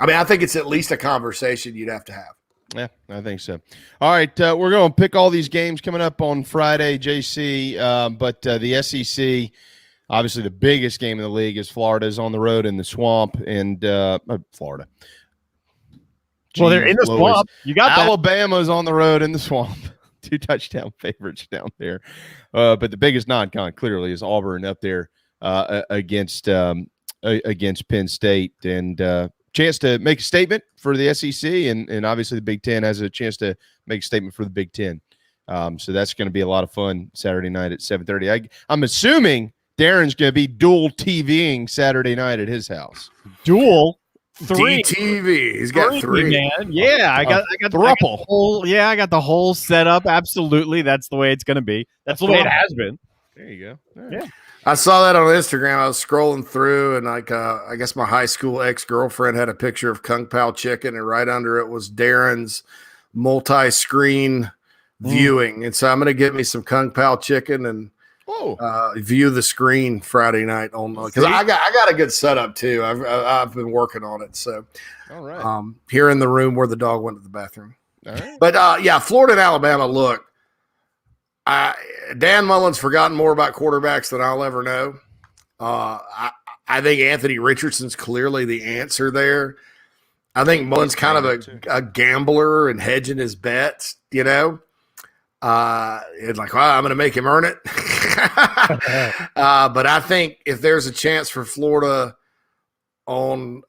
I mean, I think it's at least a conversation you'd have to have. Yeah, I think so. All right, we're going to pick all these games coming up on Friday, JC, but the SEC, obviously the biggest game in the league is Florida's on the road in the swamp, and Florida. Well, they're in the swamp. You got that. Alabama's on the road in the swamp. 2 touchdown favorites down there. But the biggest non-con clearly is Auburn up there against Penn State, and chance to make a statement for the SEC, and obviously the Big Ten has a chance to make a statement for the Big Ten. So that's going to be a lot of fun Saturday night at 7:30. I'm assuming Darren's going to be dual TVing Saturday night at his house. Dual 3 DTV. He's got 3. Man. Yeah, I got the whole setup. Absolutely, that's the way it's going to be. That's the way it has been. There you go. Yeah. I saw that on Instagram. I was scrolling through, and I guess my high school ex-girlfriend had a picture of Kung Pao chicken, and right under it was Darren's multi-screen viewing. And so I'm going to get me some Kung Pao chicken and view the screen Friday night on because I got a good setup too. I've been working on it. So, all right, here in the room where the dog went to the bathroom. All right. But Florida and Alabama. Look, Dan Mullen's forgotten more about quarterbacks than I'll ever know. I think Anthony Richardson's clearly the answer there. I think Mullen's kind of a gambler and hedging his bets, It's like, well, I'm going to make him earn it. But I think if there's a chance for Florida on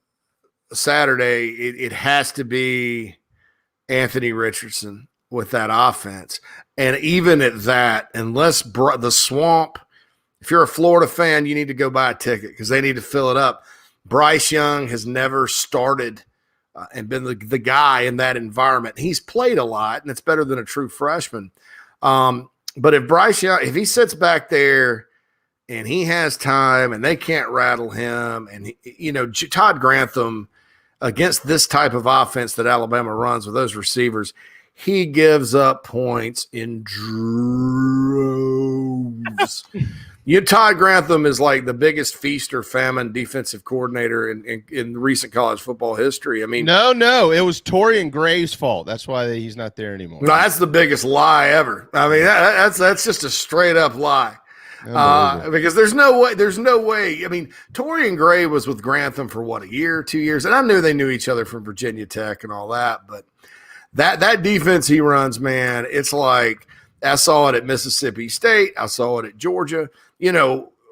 Saturday, it has to be Anthony Richardson with that offense. And even at that, unless the swamp, if you're a Florida fan, you need to go buy a ticket because they need to fill it up. Bryce Young has never started and been the guy in that environment. He's played a lot, and it's better than a true freshman. But if Bryce Young, if he sits back there and he has time and they can't rattle him, and Todd Grantham against this type of offense that Alabama runs with those receivers, he gives up points in droves. Todd Grantham is like the biggest feast or famine defensive coordinator in recent college football history. I mean, no, it was Torian Gray's fault. That's why he's not there anymore. No, that's the biggest lie ever. I mean, that's just a straight up lie. Because there's no way. I mean, Torian Gray was with Grantham for what, a year, 2 years, and I knew they knew each other from Virginia Tech and all that, but that defense he runs, man, it's like I saw it at Mississippi State. I saw it at Georgia.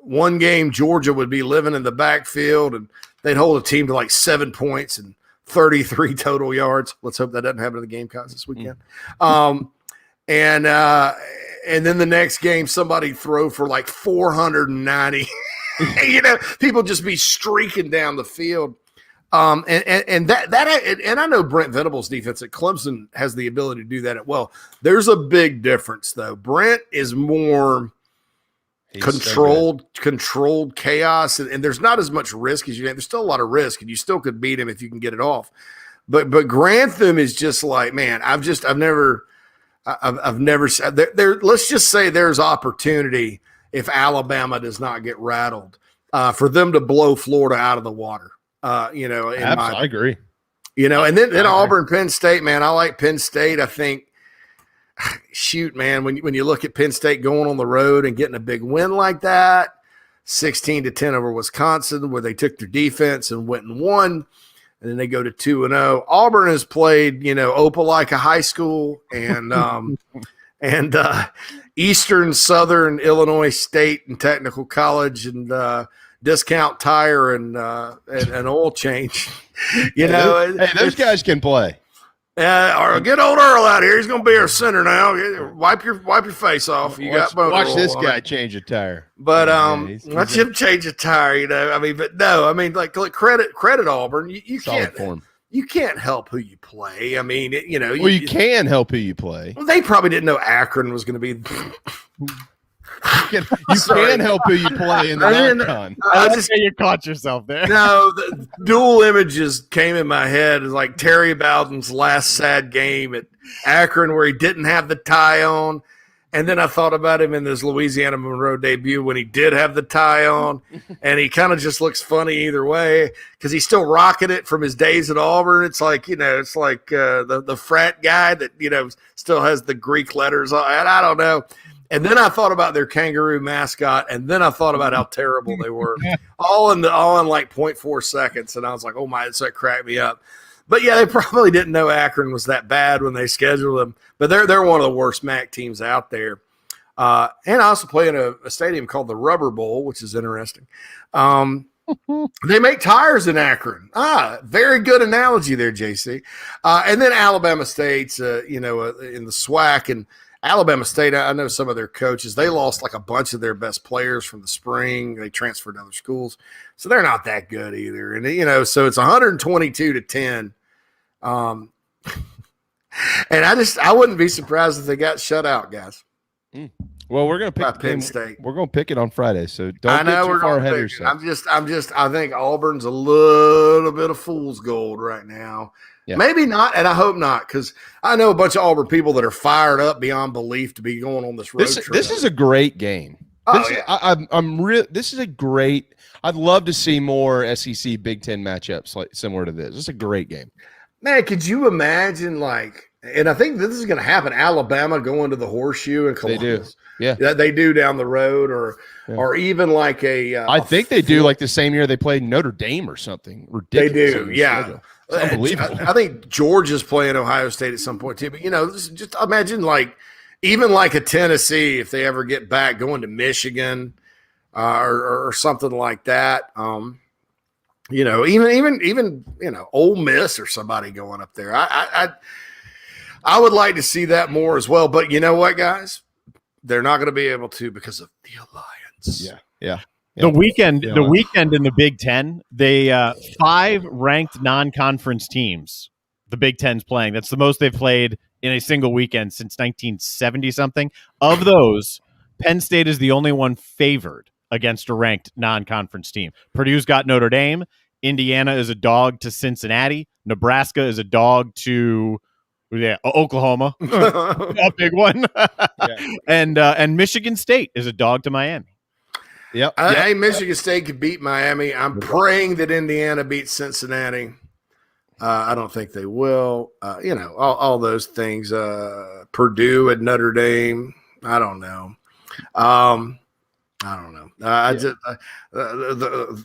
One game Georgia would be living in the backfield and they'd hold a team to like 7 points and 33 total yards. Let's hope that doesn't happen to the Gamecocks this weekend. And then the next game, somebody throw for like 490. People just be streaking down the field. And I know Brent Venables' defense at Clemson has the ability to do that well. There's a big difference, though. Brent is more controlled chaos, and there's not as much risk as you think. There's still a lot of risk, and you still could beat him if you can get it off. But Grantham is just like, man, I've never said there. Let's just say there's opportunity if Alabama does not get rattled, for them to blow Florida out of the water. I agree. And then Auburn, Penn State, man, I like Penn State. I think, shoot, man, when you look at Penn State going on the road and getting a big win like that, 16-10 over Wisconsin, where they took their defense and went and won, and then they go to 2-0. Auburn has played, Opelika High School and Eastern Southern Illinois State and Technical College and Discount Tire and oil change. Those guys can play. Or get old Earl out here. He's going to be our center now. Wipe your face off. Watch this guy change a tire. But watch him change a tire. Like credit Auburn. You can't form. You can't help who you play. You can help who you play. Well, they probably didn't know Akron was going to be. You can help who you play in the non-con. You caught yourself there. No, the dual images came in my head. It's like Terry Bowden's last sad game at Akron where he didn't have the tie on. And then I thought about him in his Louisiana Monroe debut when he did have the tie on. And he kind of just looks funny either way because he's still rocking it from his days at Auburn. It's like, the frat guy that, still has the Greek letters on. And I don't know. And then I thought about their kangaroo mascot, and then I thought about how terrible they were, all in like 0.4 seconds. And I was like, oh my, that cracked me up. But yeah, they probably didn't know Akron was that bad when they scheduled them. But they're one of the worst MAC teams out there. And I also play in a stadium called the Rubber Bowl, which is interesting. They make tires in Akron. Very good analogy there, JC. And then Alabama State's, in the SWAC, and Alabama State, I know some of their coaches, they lost like a bunch of their best players from the spring. They transferred to other schools. So they're not that good either. And, so it's 122-10. And I wouldn't be surprised if they got shut out, guys. Well, we're going to pick Penn State. We're going to pick it on Friday. So don't get too far ahead of yourself. I think Auburn's a little bit of fool's gold right now. Yeah. Maybe not, and I hope not, because I know a bunch of Auburn people that are fired up beyond belief to be going on this road trip. This is a great game. This is a great. I'd love to see more SEC Big Ten matchups like similar to this. It's a great game. Man, could you imagine and I think this is going to happen. Alabama going to the Horseshoe in Columbus. They do. Yeah, they do down the road, or even like I think they do like the same year they played Notre Dame or something ridiculous. They do, yeah. Schedule. It's unbelievable. I think Georgia's playing Ohio State at some point too. But just imagine even like a Tennessee if they ever get back going to Michigan or something like that. Even Ole Miss or somebody going up there. I would like to see that more as well. But you know what, guys? They're not going to be able to because of the alliance. Yeah. The weekend in the Big Ten, they 5 ranked non-conference teams. The Big Ten's playing. That's the most they've played in a single weekend since 1970 something. Of those, Penn State is the only one favored against a ranked non-conference team. Purdue's got Notre Dame. Indiana is a dog to Cincinnati. Nebraska is a dog to Oklahoma, a big one. And Michigan State is a dog to Miami. Yep. Hey, Michigan State could beat Miami. I'm praying that Indiana beats Cincinnati. I don't think they will. All those things. Purdue at Notre Dame. I don't know. The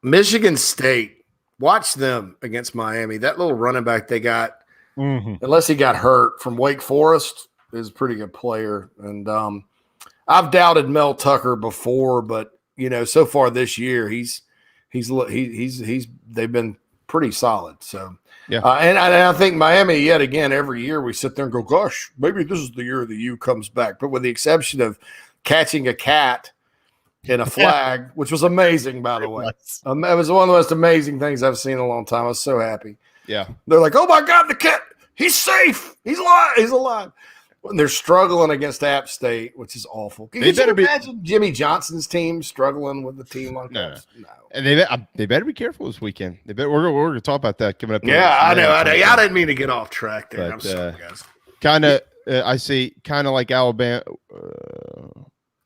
Michigan State. Watch them against Miami. That little running back they got, unless he got hurt from Wake Forest, is a pretty good player. And I've doubted Mel Tucker before, but so far this year they've been pretty solid. So and I think Miami yet again every year we sit there and go, gosh, maybe this is the year the U comes back. But with the exception of catching a cat in a flag, which was amazing, by the way, it was one of the most amazing things I've seen in a long time. I was so happy. Yeah, they're like, oh my God, the cat, he's safe, he's alive. When they're struggling against App State, which is awful. Can you imagine Jimmy Johnson's team struggling with a team like that? No. And they better be careful this weekend. We're going to talk about that coming up. Yeah, I know. I didn't mean to get off track there. But, I'm sorry, guys. Kind of, I see, kind of like Alabama.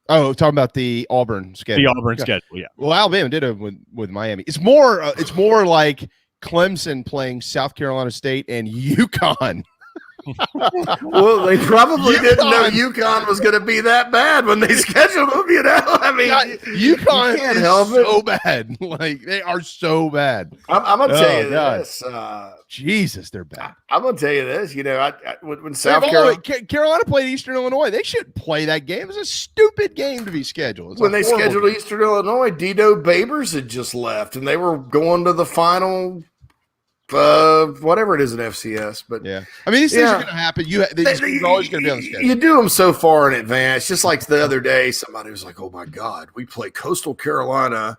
Oh, talking about the Auburn schedule. The Auburn schedule, yeah. Well, Alabama did it with Miami. It's more like Clemson playing South Carolina State and UConn. Well, they probably didn't know UConn was going to be that bad when they scheduled them. I mean, UConn is so bad. Like, they are so bad. I'm going to tell you this. Jesus, they're bad. I'm going to tell you this. When South Carolina played Eastern Illinois, they shouldn't play that game. It's a stupid game to be scheduled. When they scheduled Eastern Illinois, Dino Babers had just left, and they were going to the final. Whatever it is in FCS, but yeah, I mean, these things are going to happen. They're always going to be on the schedule. You do them so far in advance. Just like the other day, somebody was like, "Oh my God, we play Coastal Carolina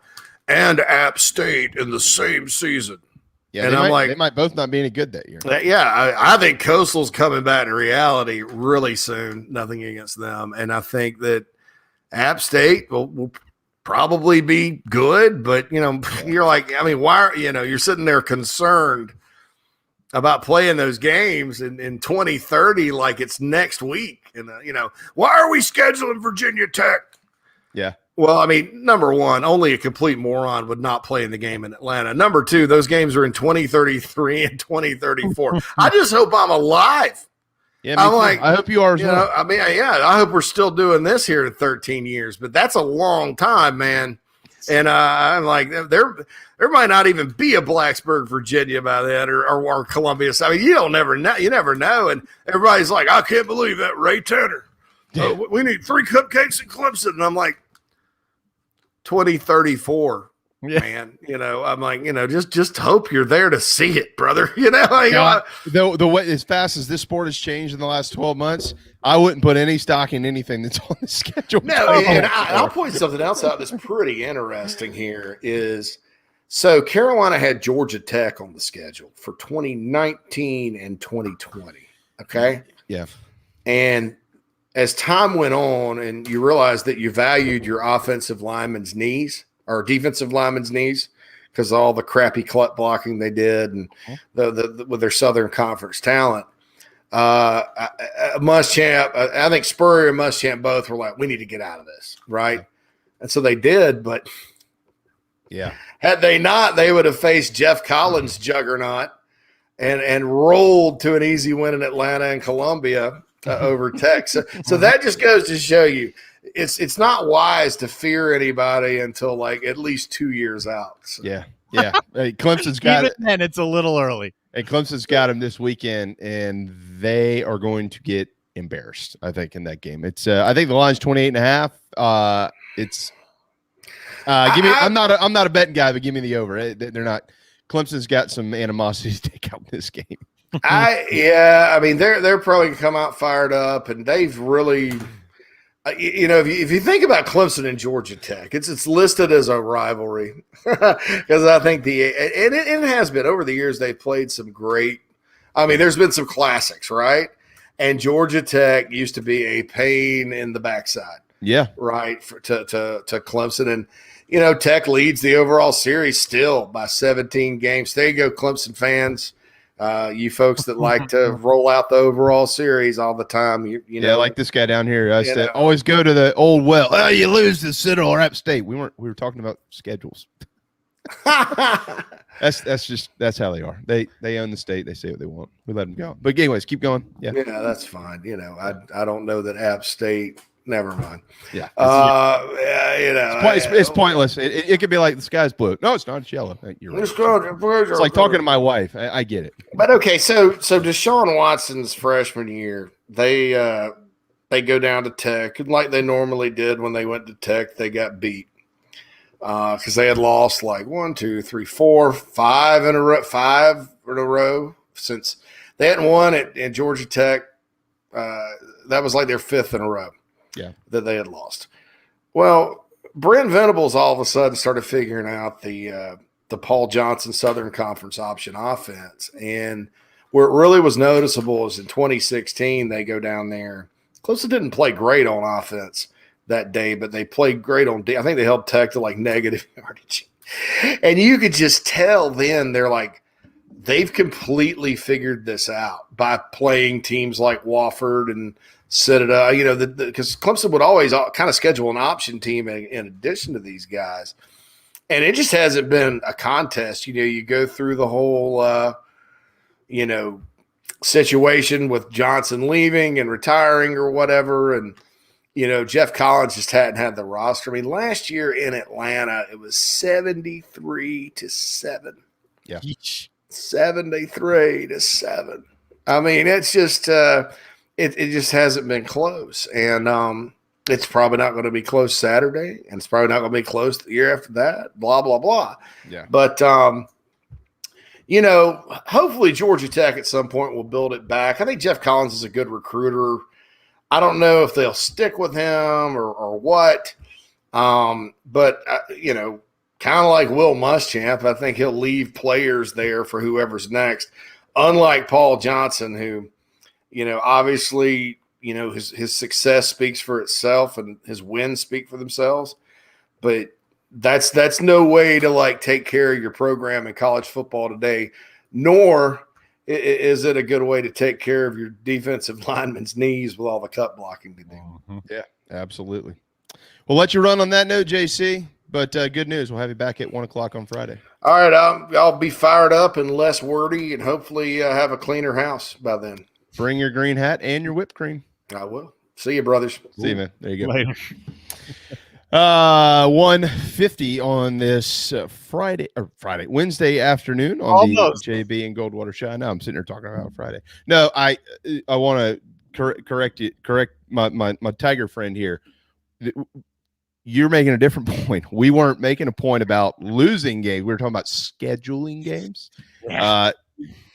and App State in the same season." Yeah, and they might both not be any good that year. Yeah, I think Coastal's coming back to reality really soon. Nothing against them, and I think that App State will probably be good, but you're like, I mean, why are you're sitting there concerned about playing those games in 2030 like it's next week, and why are we scheduling Virginia Tech? Yeah. Well, I mean, number one, only a complete moron would not play in the game in Atlanta. Number two, those games are in 2033 and 2034. I just hope I'm alive. Yeah, I hope you are as well. I mean, yeah, I hope we're still doing this here in 13 years, but that's a long time, man. And I'm like, there might not even be a Blacksburg, Virginia by then, or Columbia. I mean, you never know. And everybody's like, I can't believe that Ray Tanner. We need 3 cupcakes in Clemson, and I'm like, 2034. Yeah. Man, I'm like, just hope you're there to see it, brother. The way as fast as this sport has changed in the last 12 months, I wouldn't put any stock in anything that's on the schedule. No, and I'll point something else out that's pretty interesting here is, so Carolina had Georgia Tech on the schedule for 2019 and 2020. Okay. Yeah. And as time went on and you realized that you valued your offensive lineman's knees or defensive lineman's knees because of all the crappy clut blocking they did and with their Southern Conference talent. Muschamp, I think Spurrier and Muschamp both were like, we need to get out of this, right? And so they did, but yeah, had they not, they would have faced Jeff Collins' juggernaut and rolled to an easy win in Atlanta and Columbia over Tech. So that just goes to show you, it's not wise to fear anybody until like at least 2 years out. So. Yeah. Hey, Clemson's got it. And it's a little early. Hey, Clemson's got him this weekend, and they are going to get embarrassed, I think, in that game. It's I think the line's 28.5. It's give me. I'm not a betting guy, but give me the over. They're not. Clemson's got some animosity to take out this game. I mean, they're probably gonna come out fired up, and they've really. If you think about Clemson and Georgia Tech, it's listed as a rivalry because I think it has been over the years. They've played some great. I mean, there's been some classics, right? And Georgia Tech used to be a pain in the backside. Yeah, right. To Clemson, and Tech leads the overall series still by 17 games. There you go, Clemson fans. You folks that like to roll out the overall series all the time, yeah, like this guy down here. I said, always go to the old well. Oh, you lose to Citadel or App State. We were talking about schedules. That's how they are. They own the state. They say what they want. We let them go. But anyways, keep going. Yeah, that's fine. I don't know that App State. Never mind. Yeah. It's pointless. It could be like the sky's blue. No, it's not. It's yellow. You're right. It's like talking to my wife. I get it. But okay, so Deshaun Watson's freshman year, they go down to Tech like they normally did when they went to Tech. They got beat because they had lost like 1, 2, 3, 4, 5 in a row since they hadn't won at Georgia Tech. That was like their 5th in a row. Yeah, that they had lost. Well, Brent Venables all of a sudden started figuring out the Paul Johnson Southern Conference option offense, and where it really was noticeable is in 2016 they go down there. Clemson didn't play great on offense that day, but they played great on D. I think they held Tech to like negative yardage, and you could just tell then they're like they've completely figured this out by playing teams like Wofford and set it up. Because Clemson would always kind of schedule an option team in addition to these guys. And it just hasn't been a contest. You go through the whole, situation with Johnson leaving and retiring or whatever. And, Jeff Collins just hadn't had the roster. I mean, last year in Atlanta, it was 73-7. Yeah. 73-7. I mean, it's just it just hasn't been close. And it's probably not going to be close Saturday, and it's probably not going to be close the year after that, blah, blah, blah. Yeah. But, hopefully Georgia Tech at some point will build it back. I think Jeff Collins is a good recruiter. I don't know if they'll stick with him or what. But kind of like Will Muschamp, I think he'll leave players there for whoever's next. Unlike Paul Johnson, who, obviously, his success speaks for itself and his wins speak for themselves. But that's no way to take care of your program in college football today, nor is it a good way to take care of your defensive lineman's knees with all the cut blocking to do. Mm-hmm. Yeah, absolutely. We'll let you run on that note, JC, but good news. We'll have you back at 1:00 on Friday. All right. I'll be fired up and less wordy and hopefully have a cleaner house by then. Bring your green hat and your whipped cream. I will. See you, brothers. See you, man. There you go. Later. 1:50 on this Wednesday afternoon on the JB and Goldwater show. I know I'm sitting here talking about Friday. No, I want to correct my Tiger friend here. You're making a different point. We weren't making a point about losing games. We were talking about scheduling games. Yeah.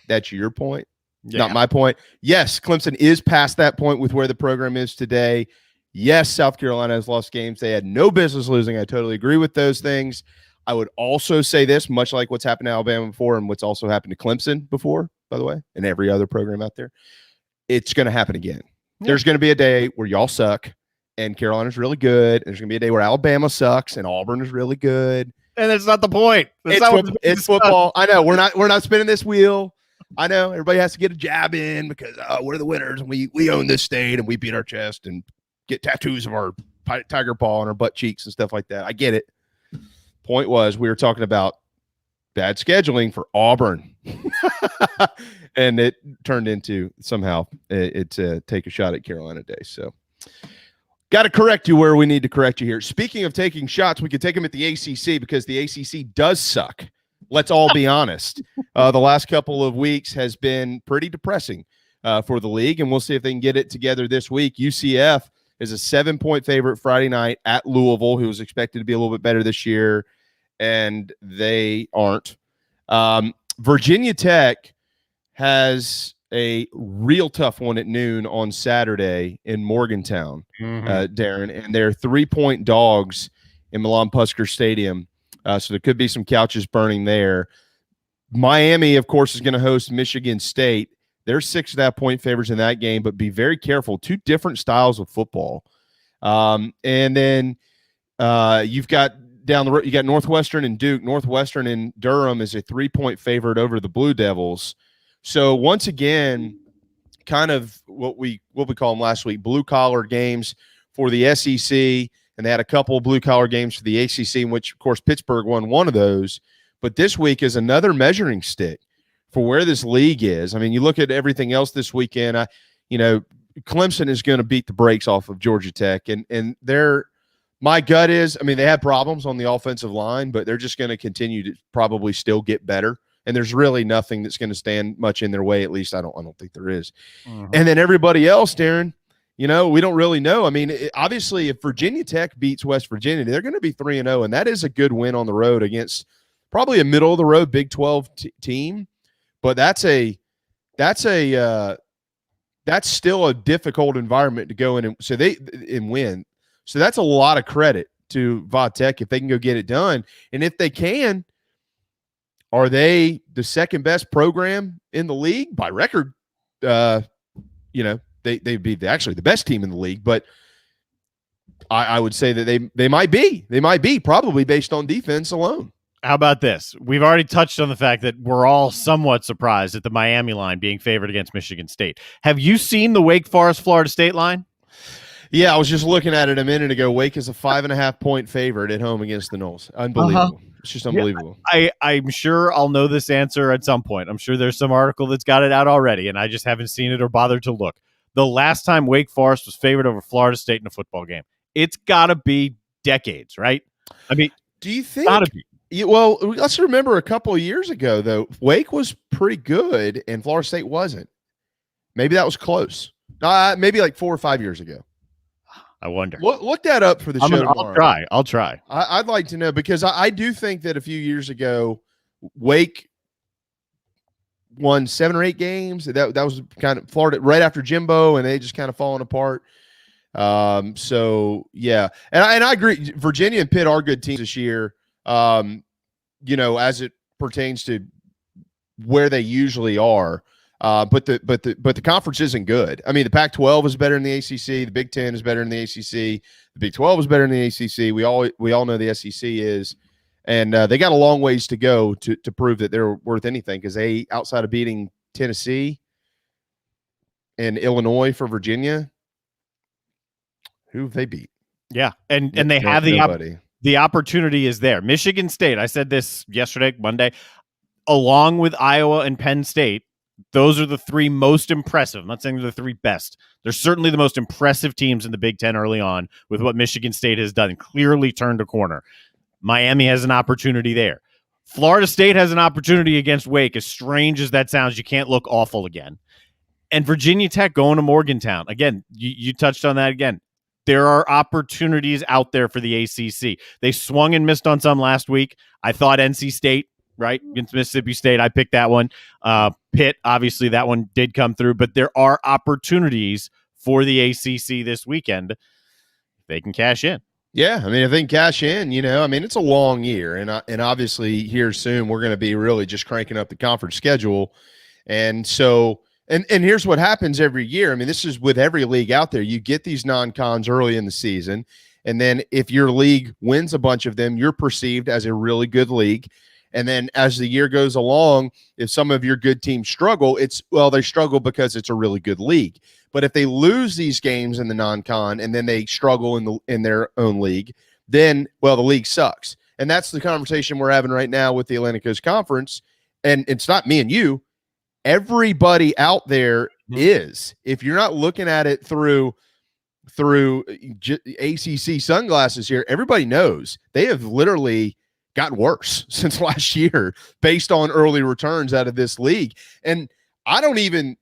That's your point, not my point. Yes, Clemson is past that point with where the program is today. Yes, South Carolina has lost games they had no business losing. I totally agree with those things. I would also say this, much like what's happened to Alabama before and what's also happened to Clemson before, by the way, and every other program out there, it's going to happen again. Yeah. There's going to be a day where y'all suck and Carolina's really good. There's going to be a day where Alabama sucks and Auburn is really good. And that's not the point. It's football. I know. We're not spinning this wheel. I know everybody has to get a jab in because we're the winners and we own this state and we beat our chest and get tattoos of our tiger paw on our butt cheeks and stuff like that. I get it. Point was, we were talking about bad scheduling for Auburn, and it turned into somehow it's take a shot at Carolina Day. So, got to correct you where we need to correct you here. Speaking of taking shots, we could take them at the ACC because the ACC does suck. Let's all be honest. The last couple of weeks has been pretty depressing for the league, and we'll see if they can get it together this week. UCF is a 7-point favorite Friday night at Louisville, who was expected to be a little bit better this year, and they aren't. Virginia Tech has a real tough one at noon on Saturday in Morgantown, Darren, and they're 3-point dogs in Milan-Puskar Stadium, so there could be some couches burning there. Miami, of course, is going to host Michigan State. They're 6.5-point favorites in that game, but be very careful. Two different styles of football. And then you've got down the road, you got Northwestern and Duke. Northwestern and Durham is a 3-point favorite over the Blue Devils. So once again, kind of what we call them last week, blue-collar games for the SEC, and they had a couple of blue-collar games for the ACC, in which, of course, Pittsburgh won one of those. But this week is another measuring stick for where this league is. I mean, you look at everything else this weekend, Clemson is going to beat the brakes off of Georgia Tech. And my gut is, I mean, they have problems on the offensive line, but they're just going to continue to probably still get better. And there's really nothing that's going to stand much in their way. At least I don't think there is. And then everybody else, Darren, we don't really know. I mean, obviously, if Virginia Tech beats West Virginia, they're going to be 3-0, and that is a good win on the road against probably a middle-of-the-road Big 12 team. But that's still a difficult environment to go in and win. So that's a lot of credit to Va Tech if they can go get it done. And if they can, are they the second best program in the league by record? They'd be actually the best team in the league, but I would say that they might be. They might be probably based on defense alone. How about this? We've already touched on the fact that we're all somewhat surprised at the Miami line being favored against Michigan State. Have you seen the Wake Forest Florida State line? Yeah, I was just looking at it a minute ago. Wake is a 5.5 point favorite at home against the Noles. Unbelievable. It's just unbelievable. Yeah, I'm sure I'll know this answer at some point. I'm sure there's some article that's got it out already, and I just haven't seen it or bothered to look. The last time Wake Forest was favored over Florida State in a football game, it's got to be decades, right? I mean, do you think? Gotta be. Well, let's remember a couple of years ago, though, Wake was pretty good and Florida State wasn't. Maybe that was close. Maybe like 4 or 5 years ago. I wonder. Look that up for the show tomorrow. I'll try. I'd like to know because I do think that a few years ago, Wake won 7 or 8 games. That was kind of Florida right after Jimbo, and they just kind of fallen apart. So yeah, and I agree. Virginia and Pitt are good teams this year. As it pertains to where they usually are. But the conference isn't good. I mean, the Pac-12 is better than the ACC. The Big Ten is better than the ACC. The Big 12 is better than the ACC. We all know the SEC is, and they got a long ways to go to prove that they're worth anything because they, outside of beating Tennessee and Illinois for Virginia, who have they beat? Yeah, and they have the opportunity is there. Michigan State. I said this yesterday, Monday, along with Iowa and Penn State. Those are the 3 most impressive. I'm not saying they're the 3 best. They're certainly the most impressive teams in the Big Ten early on with what Michigan State has done. Clearly turned a corner. Miami has an opportunity there. Florida State has an opportunity against Wake. As strange as that sounds, you can't look awful again. And Virginia Tech going to Morgantown. Again, you touched on that again. There are opportunities out there for the ACC. They swung and missed on some last week. I thought NC State, right, against Mississippi State. I picked that one. Pitt, obviously, that one did come through. But there are opportunities for the ACC this weekend. They can cash in. Yeah, I mean, if they can cash in, it's a long year. And obviously here soon we're going to be really just cranking up the conference schedule. And so and here's what happens every year. I mean, this is with every league out there. You get these non-cons early in the season. And then if your league wins a bunch of them, you're perceived as a really good league. And then as the year goes along, if some of your good teams struggle, they struggle because it's a really good league. But if they lose these games in the non-con and then they struggle in their own league, then, the league sucks. And that's the conversation we're having right now with the Atlantic Coast Conference. And it's not me and you. Everybody out there is. If you're not looking at it through ACC sunglasses here, everybody knows they have literally gotten worse since last year based on early returns out of this league. And I don't even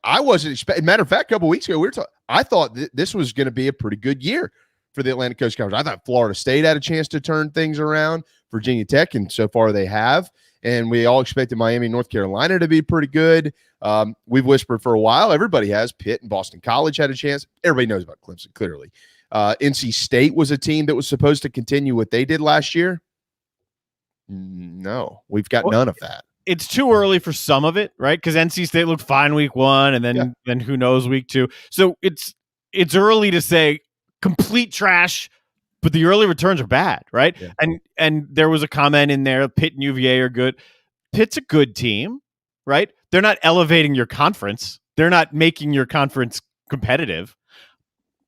I wasn't expecting. Matter of fact, a couple of weeks ago, I thought this was going to be a pretty good year for the Atlantic Coast Conference. I thought Florida State had a chance to turn things around, Virginia Tech, and so far they have. And we all expected Miami and North Carolina to be pretty good. We've whispered for a while. Everybody has. Pitt and Boston College had a chance. Everybody knows about Clemson, clearly. NC State was a team that was supposed to continue what they did last year. No, we've got none of that. It's too early for some of it, right? Because NC State looked fine week 1, and then who knows week 2. So it's early to say complete trash, but the early returns are bad, right? Yeah. And there was a comment in there, Pitt and UVA are good. Pitt's a good team, right? They're not elevating your conference. They're not making your conference competitive.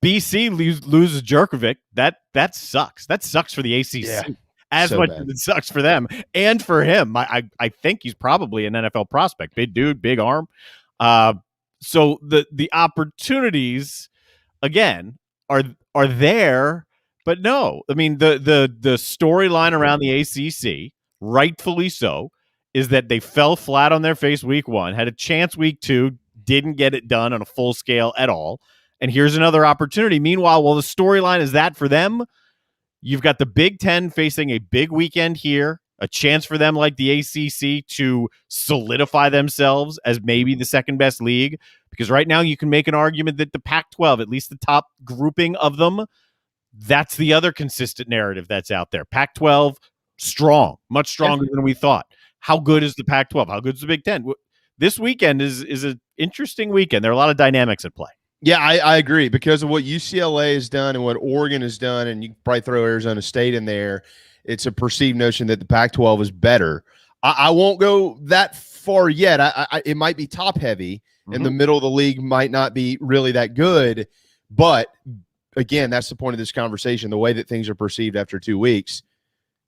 BC loses Jerkovic. That sucks. That sucks for the ACC. Yeah. As so much bad. As it sucks for them and for him. I think he's probably an NFL prospect. Big dude, big arm. So the opportunities, again, are there, but no. I mean, the storyline around the ACC, rightfully so, is that they fell flat on their face week 1, had a chance week 2, didn't get it done on a full scale at all. And here's another opportunity. Meanwhile, the storyline is that for them, you've got the Big Ten facing a big weekend here, a chance for them like the ACC to solidify themselves as maybe the second best league. Because right now you can make an argument that the Pac-12, at least the top grouping of them, that's the other consistent narrative that's out there. Pac-12, strong, much stronger than we thought. How good is the Pac-12? How good is the Big Ten? This weekend is an interesting weekend. There are a lot of dynamics at play. Yeah, I agree because of what UCLA has done and what Oregon has done, and you can probably throw Arizona State in there. It's a perceived notion that the Pac-12 is better. I won't go that far yet. It might be top heavy, and the middle of the league might not be really that good. But again, that's the point of this conversation. The way that things are perceived after 2 weeks,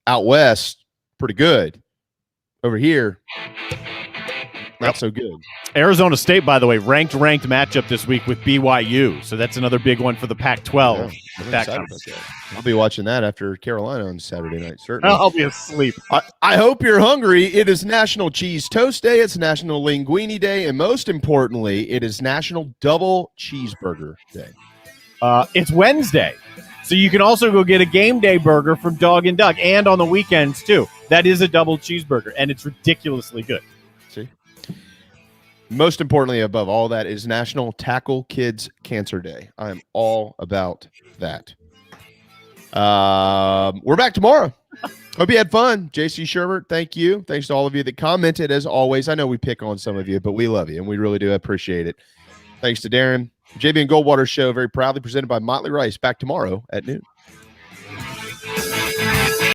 out west, pretty good. Over here, not so good. Arizona State, by the way, ranked matchup this week with BYU. So that's another big one for the Pac-12. Yeah, I'll be watching that after Carolina on Saturday night, certainly. I'll be asleep. I hope you're hungry. It is National Cheese Toast Day. It's National Linguine Day. And most importantly, it is National Double Cheeseburger Day. It's Wednesday. So you can also go get a game day burger from Dog and Duck, and on the weekends, too. That is a double cheeseburger, and it's ridiculously good. See? Most importantly, above all that, is National Tackle Kids Cancer Day. I am all about that. We're back tomorrow. Hope you had fun. JC Shurburtt, thank you. Thanks to all of you that commented, as always. I know we pick on some of you, but we love you, and we really do appreciate it. Thanks to Darren. JB and Goldwater Show, very proudly presented by Motley Rice. Back tomorrow at noon.